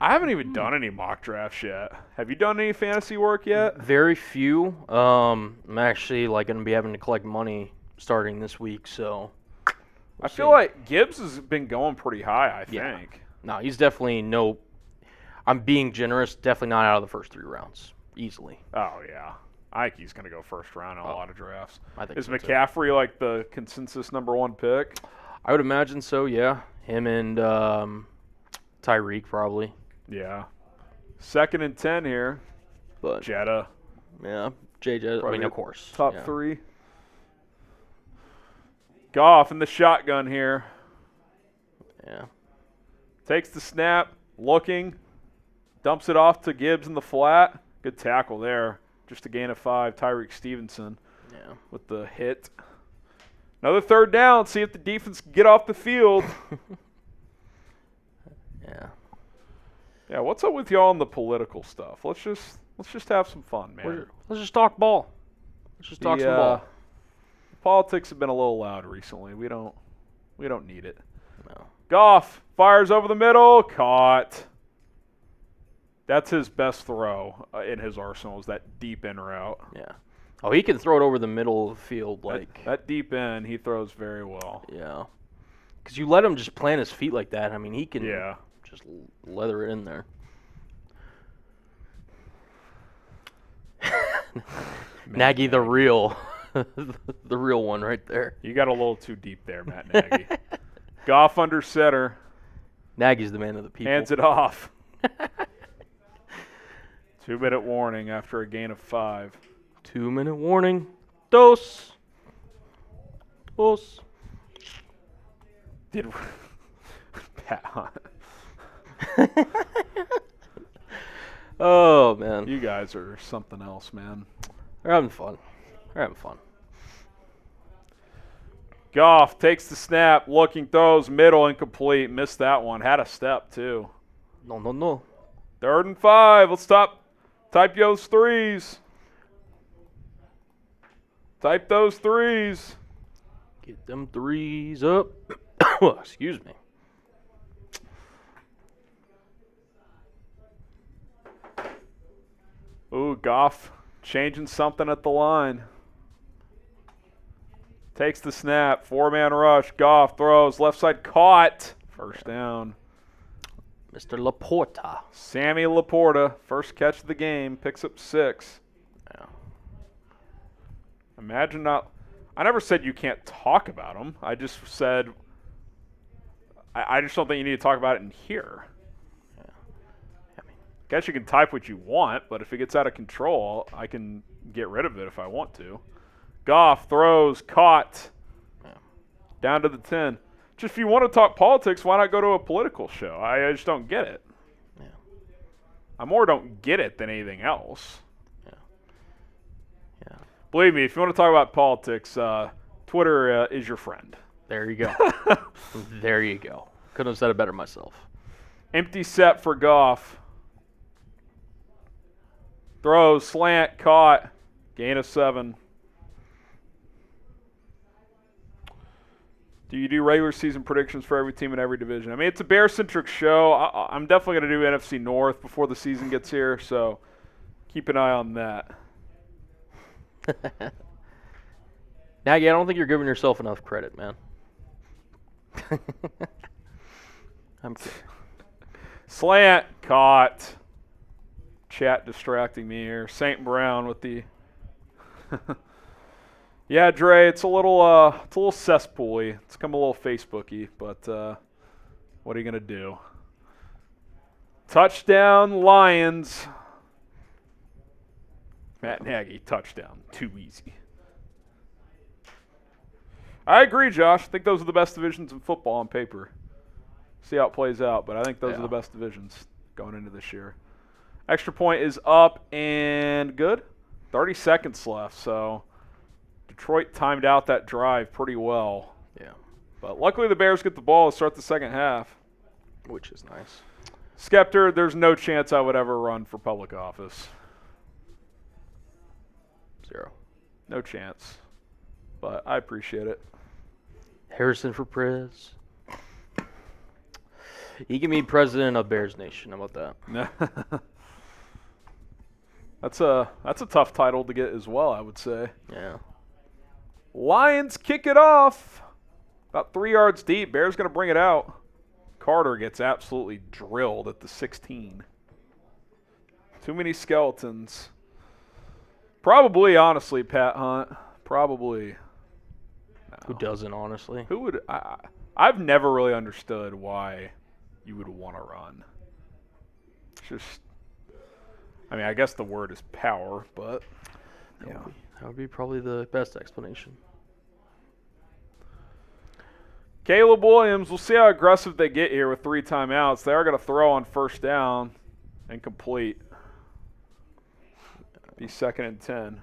I haven't even done any mock drafts yet. Have you done any fantasy work yet? Very few. I'm actually like going to be having to collect money starting this week, so I feel like Gibbs has been going pretty high, I Yeah. think. No, he's definitely no. I'm being generous. Definitely not out of the first 3 rounds, easily. Oh, yeah. I think he's going to go first round in a lot of drafts. I think Is so, too. McCaffrey like the consensus #1 pick? I would imagine so. Yeah, him and Tyreek probably. Yeah. 2nd and 10 here. But Jetta, yeah, JJ. I Probably mean, of course. top yeah. 3. Goff in the shotgun here. Yeah. Takes the snap, looking, dumps it off to Gibbs in the flat. Good tackle there. Just a gain of 5. Tyreek Stevenson Yeah. with the hit. Another 3rd down. See if the defense can get off the field. Yeah. Yeah, what's up with y'all on the political stuff? Let's just have some fun, man. Let's just talk ball. Let's just talk some ball. Politics have been a little loud recently. We don't need it. No. Goff fires over the middle, caught. That's his best throw in his arsenal, is that deep in route. Yeah. Oh, he can throw it over the middle of the field, like. That deep in, he throws very well. Yeah. Because you let him just plant his feet like that. I mean, he can Yeah. just leather it in there. Nagy the real. The real one right there. You got a little too deep there, Matt Nagy. Goff under center. Nagy's the man of the people. Hands it off. 2-minute warning after a gain of 5. 2-minute warning. Dos. Did Pat Hunt. Oh, man. You guys are something else, man. They're having fun. Goff takes the snap, looking, throws, middle, incomplete. Missed that one. Had a step, too. No. 3rd and 5. Let's type those threes. Type those threes. Get them threes up. Excuse me. Ooh, Goff changing something at the line. Takes the snap. 4-man rush. Goff throws. Left side caught. First down. Mr. Laporta. Sammy Laporta, first catch of the game, picks up 6. Yeah. Imagine not. I never said you can't talk about him. I just said I just don't think you need to talk about it in here. Yeah. I mean, Guess you can type what you want, but if it gets out of control, I can get rid of it if I want to. Goff throws, caught. Yeah. Down to the 10. Just if you want to talk politics, why not go to a political show? I just don't get it. Yeah. I more don't get it than anything else. Yeah. Believe me, if you want to talk about politics, Twitter is your friend. There you go. There you go. Couldn't have said it better myself. Empty set for Goff. Throws, slant, caught. Gain of 7. Do you do regular season predictions for every team in every division? I mean, it's a Bear-centric show. I'm definitely going to do NFC North before the season gets here, so keep an eye on that. Nagy, I don't think you're giving yourself enough credit, man. I'm kidding. Slant, caught. Chat distracting me here. St. Brown with the Yeah, Dre, it's a little cesspool-y. It's come a little Facebook-y, but what are you going to do? Touchdown, Lions. Matt Nagy, touchdown. Too easy. I agree, Josh. I think those are the best divisions in football on paper. See how it plays out, but I think those are the best divisions going into this year. Extra point is up and good. 30 seconds left, so Detroit timed out that drive pretty well. Yeah. But luckily the Bears get the ball to start the second half. Which is nice. Skeptor, there's no chance I would ever run for public office. 0. No chance. But I appreciate it. Harrison for Prez. He can be president of Bears Nation. How about that? That's a tough title to get as well, I would say. Yeah. Lions kick it off. About 3 yards deep. Bears going to bring it out. Carter gets absolutely drilled at the 16. Too many skeletons. Probably, honestly, Pat Hunt. Probably. No. Who doesn't, honestly? Who would? I've never really understood why you would want to run. It's just, I mean, I guess the word is power, but yeah. That would be probably the best explanation. Caleb Williams, we'll see how aggressive they get here with 3 timeouts. They are going to throw on first down and complete. Be 2nd and 10.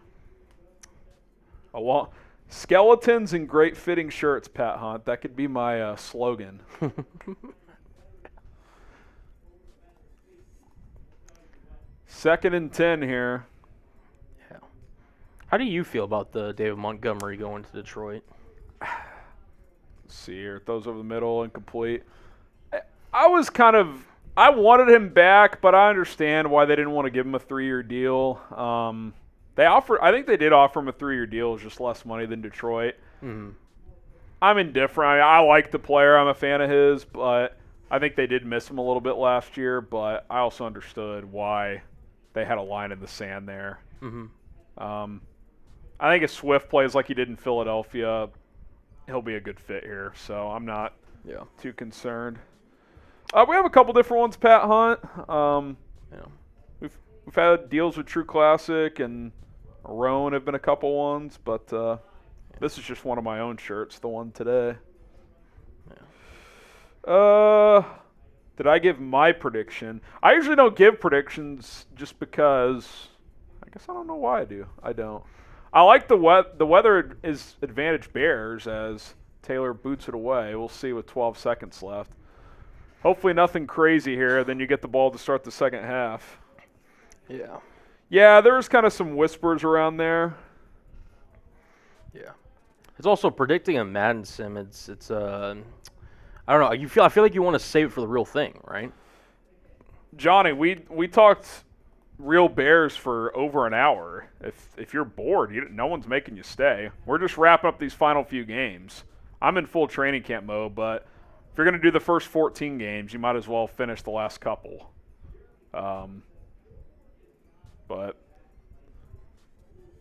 Skeletons in great fitting shirts, Pat Hunt. That could be my slogan. Second and 10 here. Yeah. How do you feel about the David Montgomery going to Detroit? Let's see here. Throws over the middle, incomplete. I wanted him back, but I understand why they didn't want to give him a 3-year deal. I think they did offer him a 3-year deal. It's just less money than Detroit. Mm-hmm. I'm indifferent. I mean, I like the player. I'm a fan of his, but I think they did miss him a little bit last year. But I also understood why they had a line in the sand there. Mm-hmm. I think if Swift plays like he did in Philadelphia, he'll be a good fit here. So I'm not too concerned. We have a couple different ones, Pat Hunt. We've had deals with True Classic and Roan have been a couple ones, but this is just one of my own shirts, the one today. Did I give my prediction? I usually don't give predictions just because I guess I don't know why I do. I don't. I like the weather is advantage Bears as Taylor boots it away. We'll see with 12 seconds left. Hopefully nothing crazy here. Then you get the ball to start the second half. Yeah. Yeah, there's kind of some whispers around there. Yeah. It's also predicting a Madden sim. It's I don't know. I feel like you want to save it for the real thing, right? Johnny, we talked real Bears for over an hour. If you're bored, no one's making you stay. We're just wrapping up these final few games. I'm in full training camp mode, but if you're going to do the first 14 games, you might as well finish the last couple. But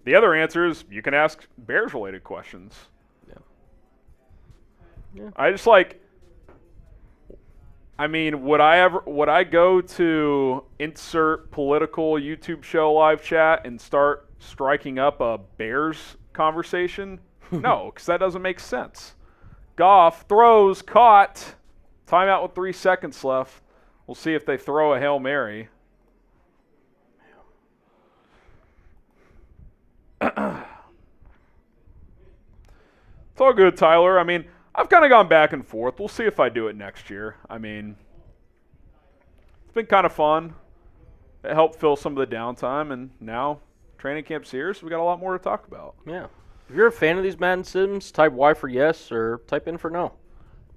the other answer is you can ask Bears-related questions. Yeah. I just would I go to insert political YouTube show live chat and start striking up a Bears conversation? No, because that doesn't make sense. Goff throws, caught, timeout with 3 seconds left. We'll see if they throw a Hail Mary. It's all good, Tyler. I mean, I've kind of gone back and forth. We'll see if I do it next year. I mean, it's been kind of fun. It helped fill some of the downtime, and now training camp's here, so we got a lot more to talk about. Yeah. If you're a fan of these Madden Sims, type Y for yes or type in for no.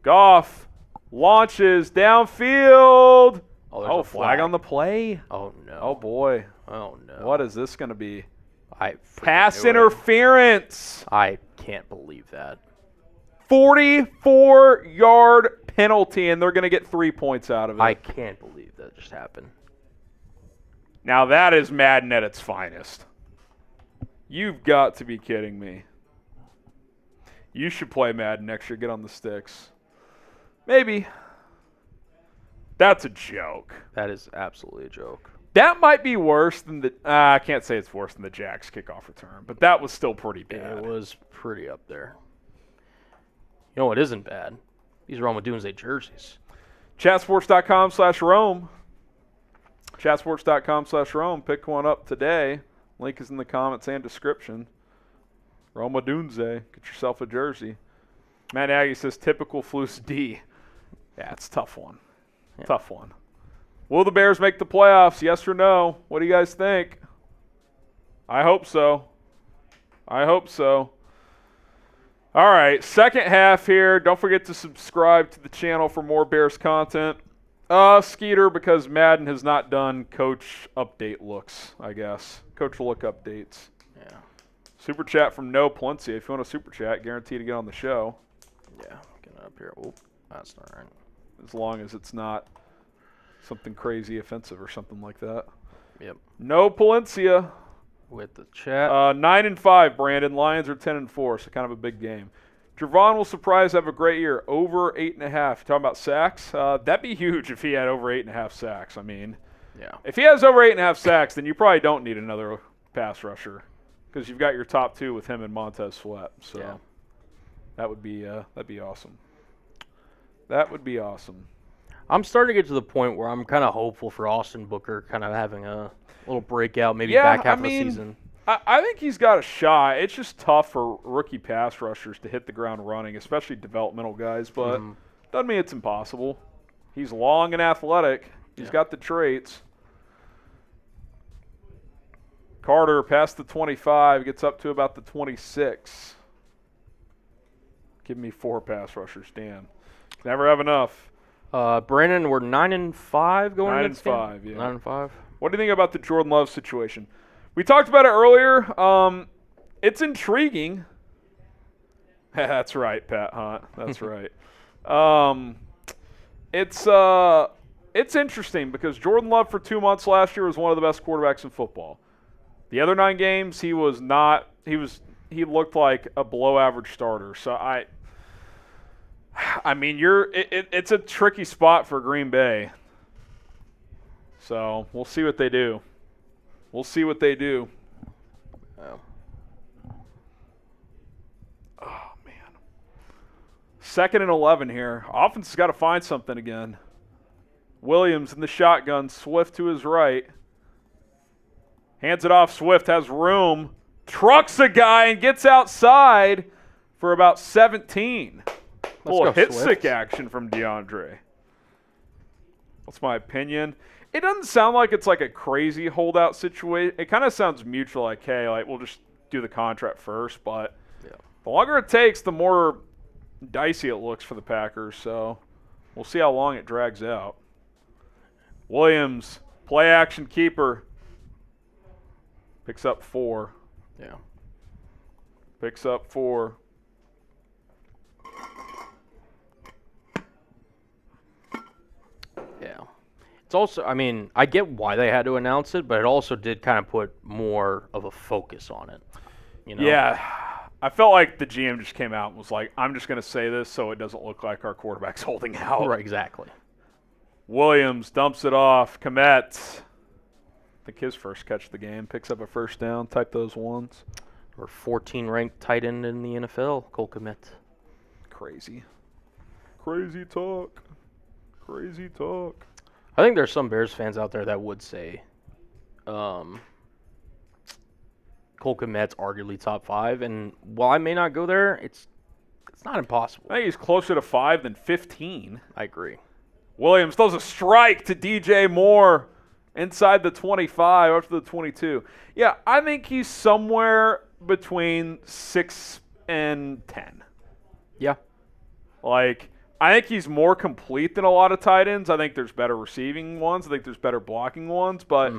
Goff launches downfield. Oh, flag on the play. Oh, no. Oh, boy. Oh, no. What is this going to be? Pass interference. I can't believe that. 44-yard penalty, and they're going to get 3 points out of it. I can't believe that just happened. Now that is Madden at its finest. You've got to be kidding me. You should play Madden next year. Get on the sticks. Maybe. That's a joke. That is absolutely a joke. That might be worse than the. I can't say it's worse than the Jags kickoff return, but that was still pretty bad. It was pretty up there. You know what isn't bad? These are all Odunze jerseys. Chatsports.com/Rome. Chatsports.com/Rome. Pick one up today. Link is in the comments and description. Rome Odunze. Get yourself a jersey. Matt Nagy says typical Flus D. Yeah, it's a tough one. Yeah. Tough one. Will the Bears make the playoffs? Yes or no? What do you guys think? I hope so. I hope so. All right, second half here. Don't forget to subscribe to the channel for more Bears content. Skeeter, because Madden has not done coach update looks, I guess. Coach look updates. Yeah. Super chat from No Plencia. If you want a super chat, guaranteed to get on the show. Yeah, get up here. Oh, that's not right. As long as it's not something crazy offensive or something like that. Yep. No Palencia. With the chat. 9-5, Brandon. Lions are 10-4, so kind of a big game. Javon will surprise, have a great year. Over 8.5. Talking about sacks? That'd be huge if he had over 8.5 sacks. I mean, yeah. if he has over 8.5 sacks, then you probably don't need another pass rusher because you've got your top two with him and Montez Sweat. So Yeah. that'd be awesome. That would be awesome. I'm starting to get to the point where I'm kind of hopeful for Austin Booker kind of having a little breakout, maybe Yeah, back half I mean, of the season. I think he's got a shot. It's just tough for rookie pass rushers to hit the ground running, especially developmental guys, but doesn't mean it's impossible. He's long and athletic. He's got the traits. Carter past the 25, gets up to about the 26. Give me 4 pass rushers, Dan. Never have enough. Brandon, we're 9-5 going 9 into and 5, yeah. 9-5. What do you think about the Jordan Love situation? We talked about it earlier. It's intriguing. That's right, Pat Hunt. That's right. It's interesting because Jordan Love for 2 months last year was one of the best quarterbacks in football. The other 9 games, he was not. He looked like a below-average starter. So I mean, it's a tricky spot for Green Bay. So we'll see what they do. We'll see what they do. Oh. Oh, man. 2nd and 11 here. Offense has got to find something again. Williams in the shotgun. Swift to his right. Hands it off. Swift has room. Trucks a guy and gets outside for about 17. A little hit stick action from DeAndre. That's my opinion. It doesn't sound like it's like a crazy holdout situation. It kind of sounds mutual, like, hey, like we'll just do the contract first. But the longer it takes, the more dicey it looks for the Packers. So we'll see how long it drags out. Williams, play action keeper. Picks up 4. Yeah. Picks up 4. Yeah. It's also, I mean, I get why they had to announce it, but it also did kind of put more of a focus on it. You know? Yeah. I felt like the GM just came out and was like, I'm just going to say this so it doesn't look like our quarterback's holding out. Right, exactly. Williams dumps it off. Komet. I think his first catch of the game. Picks up a first down. Type those ones. We're 14 ranked tight end in the NFL, Cole Kmet. Crazy. Crazy talk. Crazy talk. I think there's some Bears fans out there that would say Cole Kmet's arguably top 5. And while I may not go there, it's not impossible. I think he's closer to 5 than 15. I agree. Williams throws a strike to DJ Moore inside the 25 up to the 22. Yeah, I think he's somewhere between 6 and 10. Yeah. Like, I think he's more complete than a lot of tight ends. I think there's better receiving ones. I think there's better blocking ones. But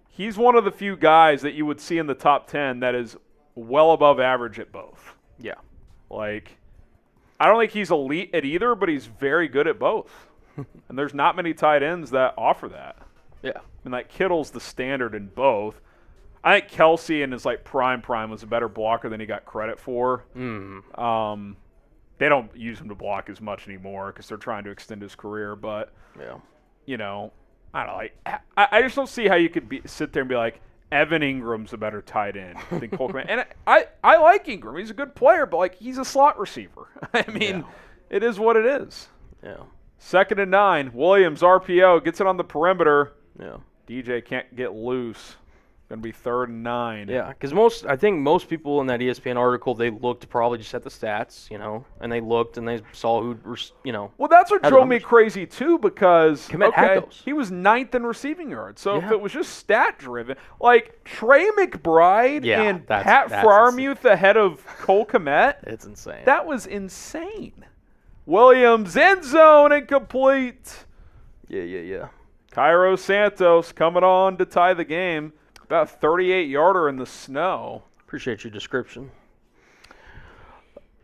he's one of the few guys that you would see in the top 10 that is well above average at both. Yeah. Like, I don't think he's elite at either, but he's very good at both. And there's not many tight ends that offer that. Yeah. I mean, like, Kittle's the standard in both. I think Kelsey in his like prime was a better blocker than he got credit for. They don't use him to block as much anymore because they're trying to extend his career. But you know, I don't know. Like, I just don't see how you could sit there and be like, Evan Ingram's a better tight end than Cole Kmet. And I like Ingram. He's a good player, but like he's a slot receiver. I mean, it is what it is. Yeah. 2nd and 9. Williams RPO gets it on the perimeter. Yeah. DJ can't get loose. Going to be 3rd and 9. Yeah, because I think most people in that ESPN article, they looked probably just at the stats, and they looked and they saw who, Well, that's what drove me crazy too, because he was 9th in receiving yards. So if it was just stat driven, like Trey McBride and Pat Freiermuth ahead of Cole Kmet, it's insane. That was insane. Williams end zone incomplete. Yeah. Cairo Santos coming on to tie the game. About a 38-yarder in the snow. Appreciate your description.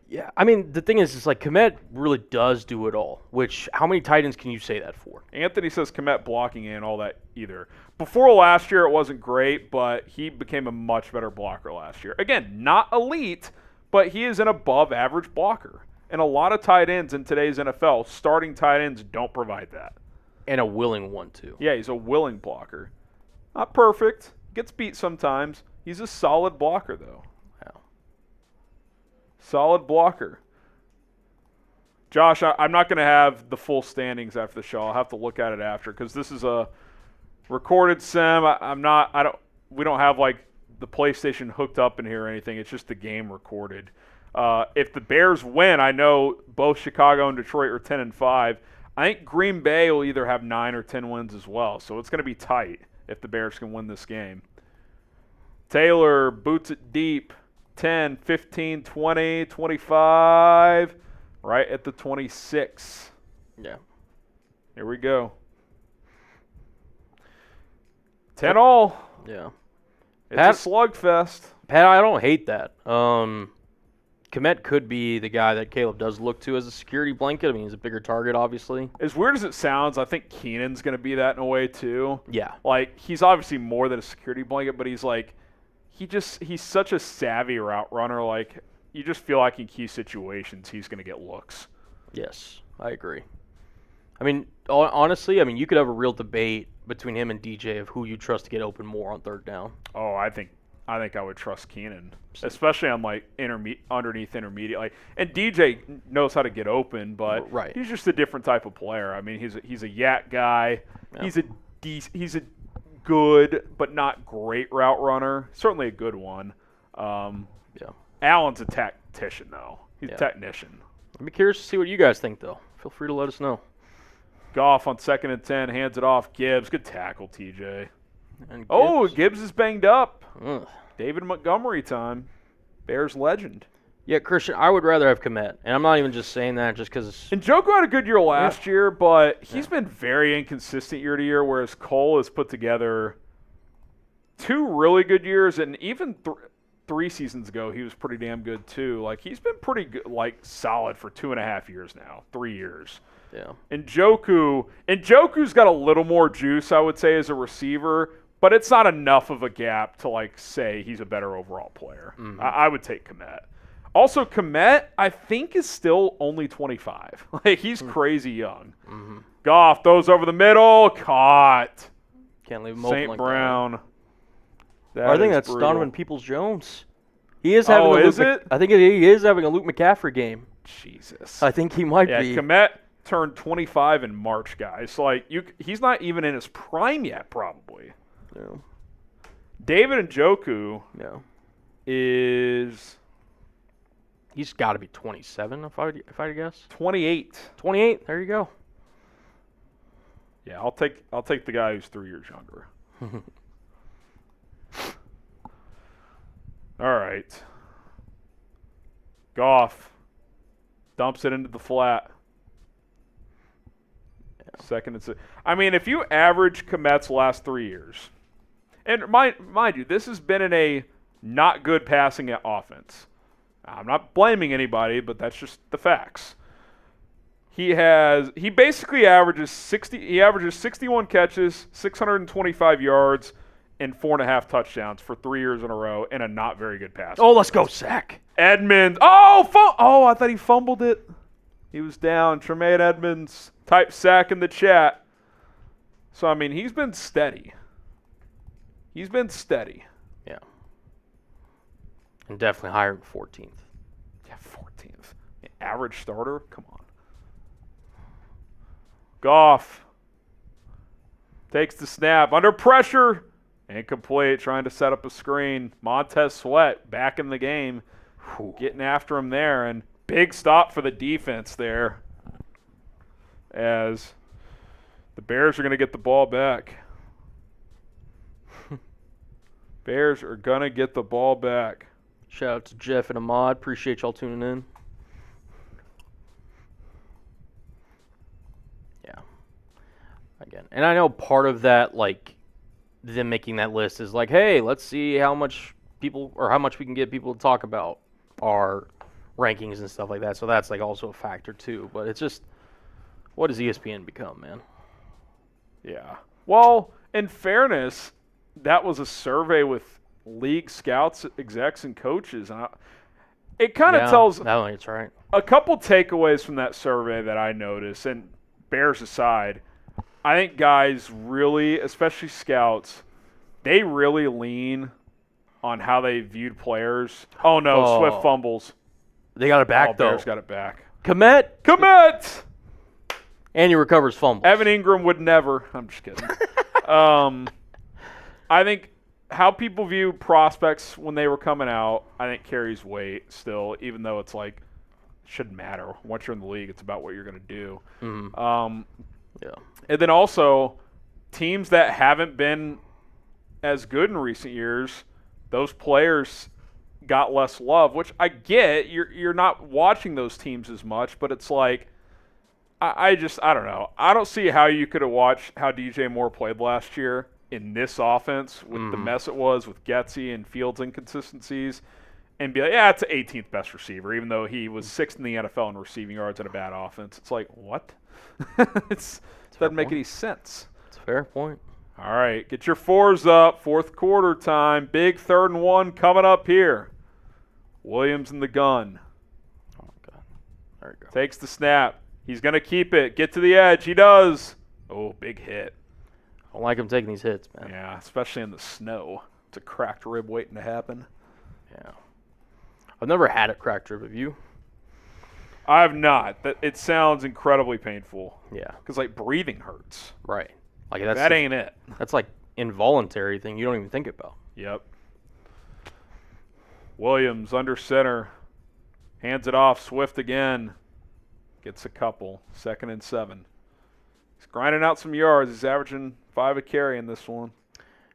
Yeah, I mean, the thing is like Kmet really does do it all, which how many tight ends can you say that for? Anthony says Kmet blocking ain't all that either. Before last year, it wasn't great, but he became a much better blocker last year. Again, not elite, but he is an above-average blocker. And a lot of tight ends in today's NFL, starting tight ends don't provide that. And a willing one, too. Yeah, he's a willing blocker. Not perfect. Gets beat sometimes. He's a solid blocker, though. Wow. Solid blocker. Josh, I'm not going to have the full standings after the show. I'll have to look at it after because this is a recorded sim. We don't have like the PlayStation hooked up in here or anything. It's just the game recorded. If the Bears win, I know both Chicago and Detroit are 10-5. I think Green Bay will either have 9 or 10 wins as well. So it's going to be tight if the Bears can win this game. Taylor boots it deep. 10, 15, 20, 25. Right at the 26. Yeah. Here we go. 10-all. Yeah. It's a slugfest. Pat, I don't hate that. Kmet could be the guy that Caleb does look to as a security blanket. I mean, he's a bigger target, obviously. As weird as it sounds, I think Keenan's going to be that in a way, too. Yeah. Like, he's obviously more than a security blanket, but he's like, he's such a savvy route runner. Like, you just feel like in key situations, he's going to get looks. Yes, I agree. I mean, honestly, you could have a real debate between him and DJ of who you trust to get open more on 3rd down. Oh, I think I would trust Keenan, especially on like underneath intermediate. Like, and DJ knows how to get open, but he's just a different type of player. I mean, he's a yak guy. Yeah. He's a good but not great route runner. Certainly a good one. Allen's a tactician though. He's a technician. I'd be curious to see what you guys think though. Feel free to let us know. Goff on 2nd and 10, hands it off. Gibbs, good tackle, TJ. Gibbs is banged up. Ugh. David Montgomery time. Bears legend. Yeah, Christian, I would rather have Kmet. And I'm not even just saying that just because. And Njoku had a good year last year, but he's been very inconsistent year to year, whereas Cole has put together 2 really good years. And even 3 seasons ago, he was pretty damn good too. Like, he's been pretty good, like solid for 2.5 years now, 3 years. Yeah. And Njoku's got a little more juice, I would say, as a receiver, but it's not enough of a gap to like say he's a better overall player. Mm-hmm. I would take Kmet. Also, Kmet, I think, is still only 25. Like, he's crazy young. Mm-hmm. Goff throws over the middle, caught. Can't leave him open St. like Brown. That. I think that's brutal. Donovan Peoples-Jones. He is having I think he is having a Luke McCaffrey game. Jesus. I think he might be. Yeah, Kmet turned 25 in March, guys. Like, he's not even in his prime yet, probably. No. David Njoku is... He's got to be 27, if I had to guess. 28. 28. There you go. Yeah, I'll take the guy who's 3 years younger. All right. Goff dumps it into the flat. Yeah. 2nd and 6. I mean, if you average Kmet's last 3 years, and mind you, this has been in a not good passing offense. I'm not blaming anybody, but that's just the facts. He basically averages 61 catches, 625 yards, and 4.5 touchdowns for 3 years in a row in a not very good pass. Oh, let's go, Sack. Edmonds. Oh, I thought he fumbled it. He was down. Tremaine Edmonds type sack in the chat. So, I mean, he's been steady. He's been steady. Yeah. And definitely higher than 14th. Yeah, 14th. Average starter? Come on. Goff takes the snap. Under pressure. Incomplete. Trying to set up a screen. Montez Sweat back in the game. Getting after him there. And big stop for the defense there. As the Bears are going to get the ball back. Bears are going to get the ball back. Shout out to Jeff and Ahmad. Appreciate y'all tuning in. Yeah. Again. And I know part of that, like, them making that list is like, hey, let's see how much people, or how much we can get people to talk about our rankings and stuff like that. So that's, like, also a factor, too. But it's just, what does ESPN become, man? Yeah. Well, in fairness, that was a survey with league scouts, execs, and coaches. And it kind of tells That's right. a couple takeaways from that survey that I noticed, and Bears aside, I think guys really, especially scouts, they really lean on how they viewed players. Oh, no, Swift fumbles. They got it back, though. Bears got it back. Commit! And he recovers fumbles. Evan Ingram would never. I'm just kidding. I think how people view prospects when they were coming out, I think carries weight still, even though it's like, it shouldn't matter. Once you're in the league, it's about what you're going to do. Mm-hmm. Yeah. And then also, teams that haven't been as good in recent years, those players got less love, which I get. You're not watching those teams as much, but it's like, I don't know. I don't see how you could have watched how DJ Moore played last year in this offense with the mess it was with Getsy and Fields' inconsistencies and be like, yeah, it's the 18th best receiver, even though he was 6th in the NFL in receiving yards in a bad offense. It's like, what? It doesn't make any sense. It's a fair point. All right, get your fours up. Fourth quarter time. Big 3rd and 1 coming up here. Williams in the gun. Oh, my God. There you go. Takes the snap. He's going to keep it. Get to the edge. He does. Oh, big hit. I don't like him taking these hits, man. Yeah, especially in the snow. It's a cracked rib waiting to happen. Yeah. I've never had a cracked rib. Have you? I have not. It sounds incredibly painful. Yeah. Because, like, breathing hurts. Right. Like that's That ain't it. That's like involuntary thing you don't even think about. Yep. Williams under center. Hands it off. Swift again. Gets a couple. 2nd and 7. He's grinding out some yards. He's averaging 5 a carry in this one.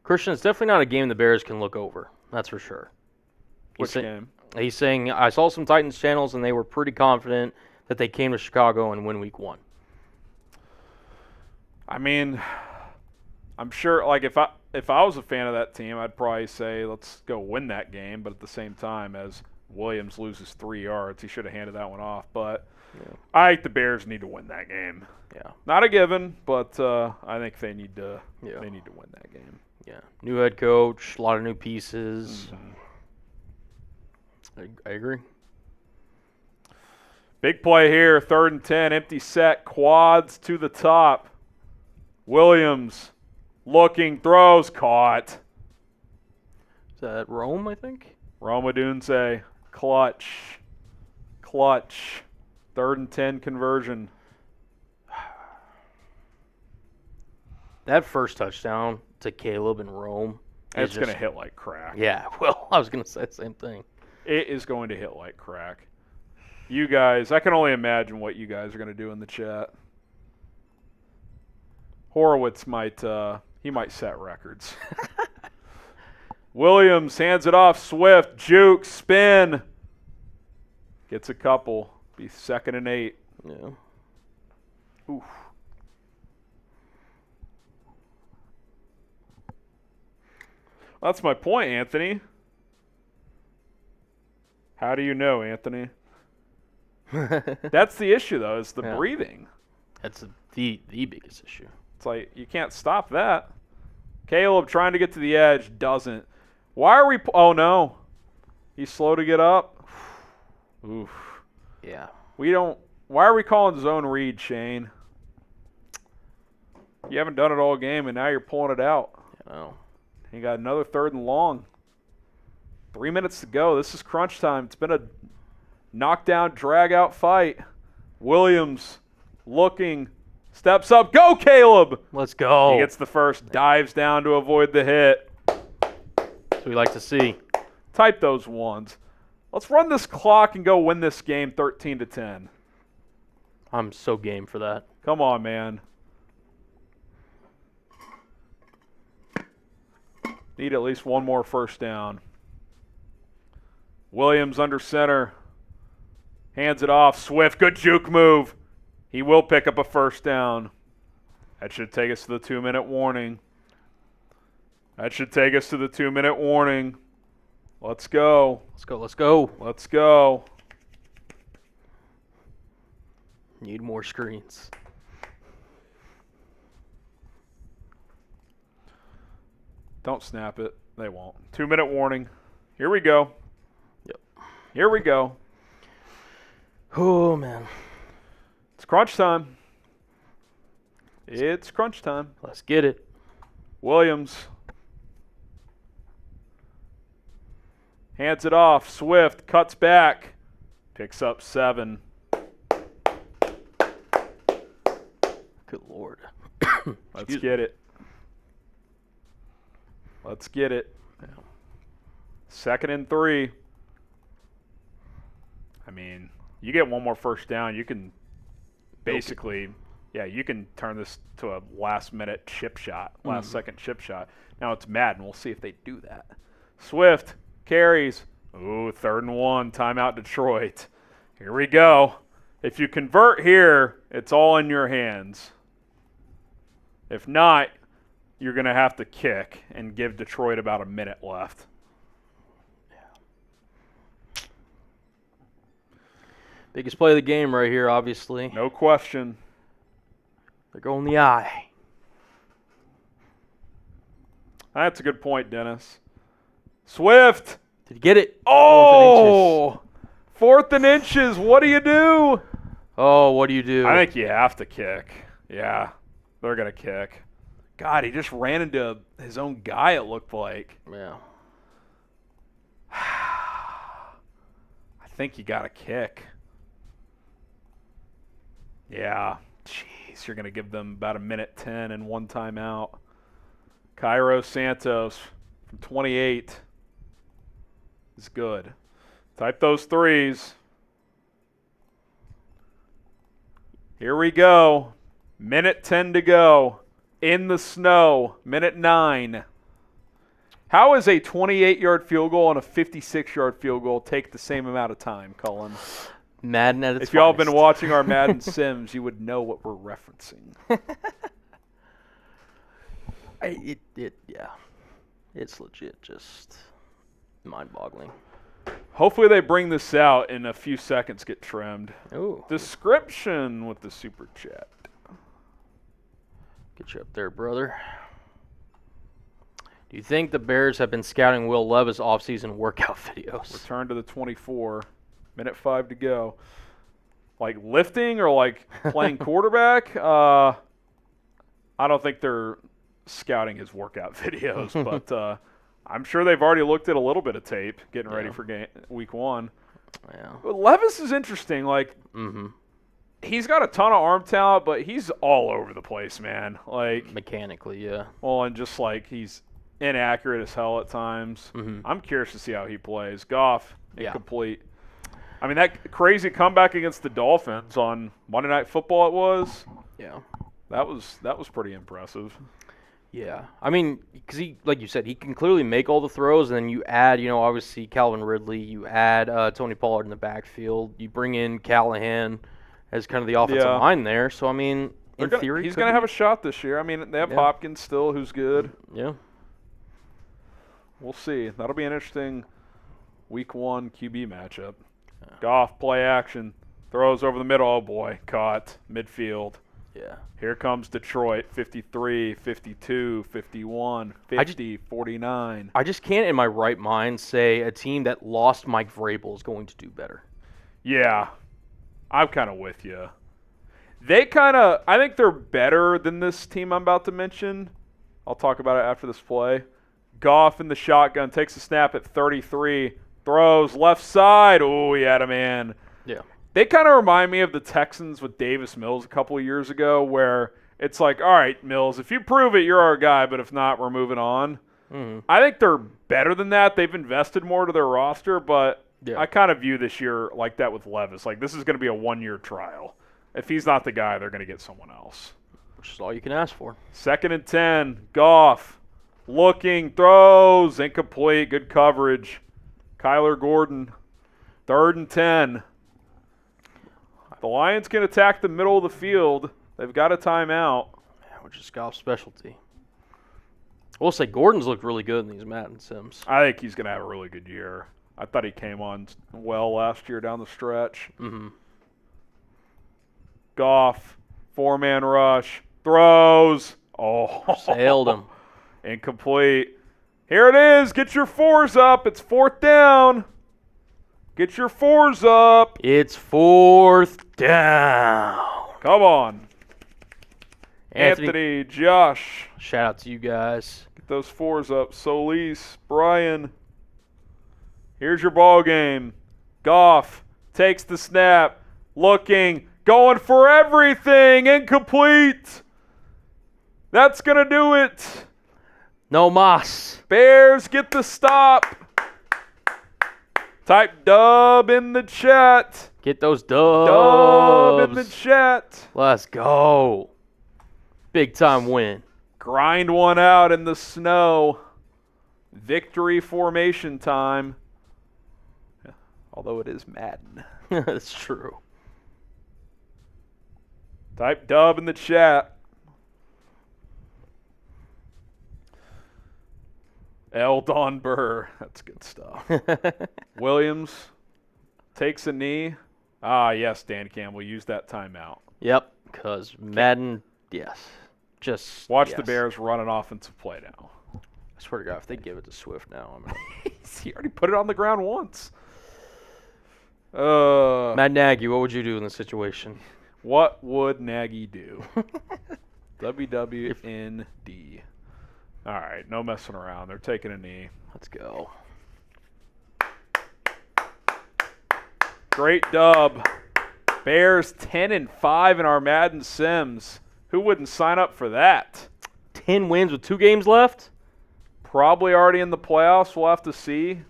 Christian, it's definitely not a game the Bears can look over. That's for sure. Which game? He's saying, I saw some Titans channels, and they were pretty confident that they came to Chicago and win week 1. I mean, I'm sure, like, if I was a fan of that team, I'd probably say, let's go win that game. But at the same time, as Williams loses 3 yards, he should have handed that one off. But Yeah. I think the Bears need to win that game. Yeah. Not a given, but I think they need to. Yeah. They need to win that game. Yeah. New head coach, a lot of new pieces. I agree. Big play here, 3rd and 10, empty set, quads to the top. Williams looking, throws, caught. Is that Rome, I think? Odunze, clutch. 3rd and 10 conversion. That first touchdown to Caleb and Rome. It's going to hit like crack. Yeah, well, I was going to say the same thing. It is going to hit like crack. You guys, I can only imagine what you guys are going to do in the chat. Horowitz might set records. Williams hands it off. Swift, juke, spin. Gets a couple. Be 2nd and 8. Yeah. Oof. That's my point, Anthony. How do you know, Anthony? That's the issue, though, is the breathing. That's the biggest issue. It's like, you can't stop that. Caleb trying to get to the edge, doesn't. Why are we – oh, no. He's slow to get up. Oof. Yeah. We don't – why are we calling zone read, Shane? You haven't done it all game, and now you're pulling it out. I know. You got another 3rd and long. 3 minutes to go. This is crunch time. It's been a knockdown, drag-out fight. Williams looking, steps up. Go, Caleb! Let's go. He gets the first, dives down to avoid the hit. That's what we like to see. Type those ones. Let's run this clock and go win this game 13-10. I'm so game for that. Come on, man. Need at least one more first down. Williams under center. Hands it off. Swift, good juke move. He will pick up a first down. That should take us to the 2-minute warning. Let's go. Let's go. Let's go. Need more screens. Don't snap it. They won't. 2-minute warning. Here we go. Yep. Here we go. Oh, man. It's crunch time. It's crunch time. Let's get it. Williams. Hands it off. Swift cuts back. Picks up 7. Good Lord. Let's get it. Let's get it. 2nd and 3. I mean, you get one more first down, you can basically, you can turn this to a last-minute chip shot, last-second chip shot. Now it's Madden. We'll see if they do that. Swift carries. Ooh, 3rd and 1. Timeout Detroit. Here we go. If you convert here, it's all in your hands. If not, you're going to have to kick and give Detroit about a minute left. Biggest play of the game right here, obviously. No question. They're going the eye. That's a good point, Dennis. Swift. Did you get it? Oh! 4th and inches. What do you do? Oh, what do you do? I think you have to kick. Yeah, they're going to kick. God, he just ran into his own guy, it looked like. Yeah. I think you got to kick. Yeah. Jeez, you're going to give them about a minute 10 and 1 timeout. Cairo Santos from 28 is good. Type those 3s. Here we go. Minute 10 to go. In the snow. Minute 9. How is a 28-yard field goal and a 56-yard field goal take the same amount of time, Cullen? Madden at its If y'all have finest. been watching our Madden Sims, you would know what we're referencing. Yeah. It's legit just mind-boggling. Hopefully they bring this out and a few seconds get trimmed. Ooh. Description with the super chat. Get you up there, brother. Do you think the Bears have been scouting Will Levis offseason workout videos? Return to the 24. Minute 5 to go. Like lifting or like playing quarterback? I don't think they're scouting his workout videos, but I'm sure they've already looked at a little bit of tape getting ready for week 1. Yeah. But Levis is interesting. Like, he's got a ton of arm talent, but he's all over the place, man. Like Mechanically, yeah. Well, and just like he's inaccurate as hell at times. I'm curious to see how he plays. Goff, incomplete. I mean, that crazy comeback against the Dolphins on Monday Night Football it was. Yeah. That was pretty impressive. Yeah. I mean, because he, like you said, he can clearly make all the throws, and then you add, obviously Calvin Ridley, you add Tony Pollard in the backfield, you bring in Callahan as kind of the offensive line there. So, I mean, in theory, he's going to have a shot this year. I mean, they have Hopkins still, who's good. Yeah. We'll see. That'll be an interesting week 1 QB matchup. Goff, play action, throws over the middle. Oh, boy, caught midfield. Yeah. Here comes Detroit, 53, 52, 51, 50, 49. I just can't in my right mind say a team that lost Mike Vrabel is going to do better. Yeah, I'm kind of with you. I think they're better than this team I'm about to mention. I'll talk about it after this play. Goff in the shotgun, takes a snap at 33, throws left side. Oh, he had a man. Yeah. They kind of remind me of the Texans with Davis Mills a couple of years ago, where it's like, all right, Mills, if you prove it, you're our guy, but if not, we're moving on. Mm-hmm. I think they're better than that. They've invested more to their roster, but Yeah. I kind of view this year like that with Levis. Like, this is going to be a one-year trial. If he's not the guy, they're going to get someone else. Which is all you can ask for. 2nd and 10, Goff, looking, throws, incomplete, good coverage. Kyler Gordon, 3rd and 10. The Lions can attack the middle of the field. They've got a timeout. Yeah, which is Goff's specialty. I will say Gordon's looked really good in these Madden Sims. I think he's going to have a really good year. I thought he came on well last year down the stretch. Mm-hmm. Goff, 4-man rush, throws. Oh, Sailed him. Incomplete. Here it is. Get your 4s up. It's 4th down. Get your 4s up. It's 4th down. Come on. Anthony, Anthony, Josh. shout out to you guys. Get those 4s up. Solis, Brian. Here's your ball game. Goff takes the snap. Looking. Going for everything. Incomplete. That's going to do it. No mas. Bears get the stop. Type dub in the chat. Get those dubs. Dub in the chat. Let's go. Big time win. Grind one out in the snow. Victory formation time. Although it is Madden. That's true. Type dub in the chat. Eldon Burr. That's good stuff. Williams takes a knee. Ah, yes, Dan Campbell. Use that timeout. Yep, because Madden, yes. Just Watch yes. the Bears run an offensive play now. I swear to God, if they give it to Swift now, I'm He already put it on the ground once. Matt Nagy, what would you do in this situation? What would Nagy do? WWND. All right, no messing around. They're taking a knee. Let's go. Great dub. Bears 10-5 in our Madden Sims. Who wouldn't sign up for that? 10 wins with 2 games left? Probably already in the playoffs. We'll have to see.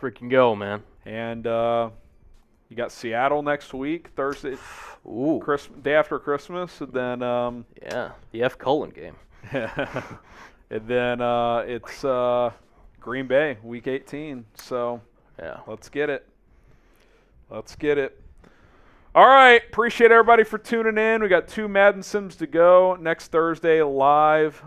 Let's freaking go, man. And you got Seattle next week, Thursday, Ooh. day after Christmas, and then Yeah, the F. Cullen game. and then it's Green Bay, Week 18. So Yeah. let's get it. Let's get it. All right. Appreciate everybody for tuning in. We got 2 Madden Sims to go next Thursday live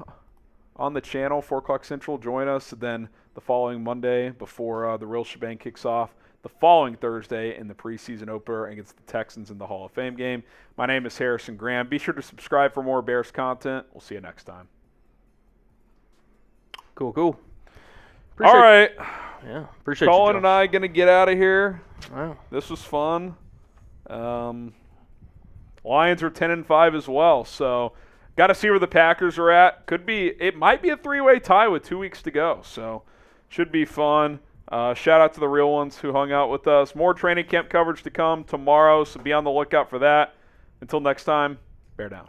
on the channel, 4 o'clock Central. Join us. And then the following Monday before the real shebang kicks off, the following Thursday in the preseason opener against the Texans in the Hall of Fame game. My name is Harrison Graham. Be sure to subscribe for more Bears content. We'll see you next time. Cool. All right. Yeah, appreciate Colin you, and I going to get out of here. Wow. This was fun. Lions are 10-5 as well, so got to see where the Packers are at. It might be a 3-way tie with 2 weeks to go, so should be fun. Shout out to the real ones who hung out with us. More training camp coverage to come tomorrow, so be on the lookout for that. Until next time, bear down.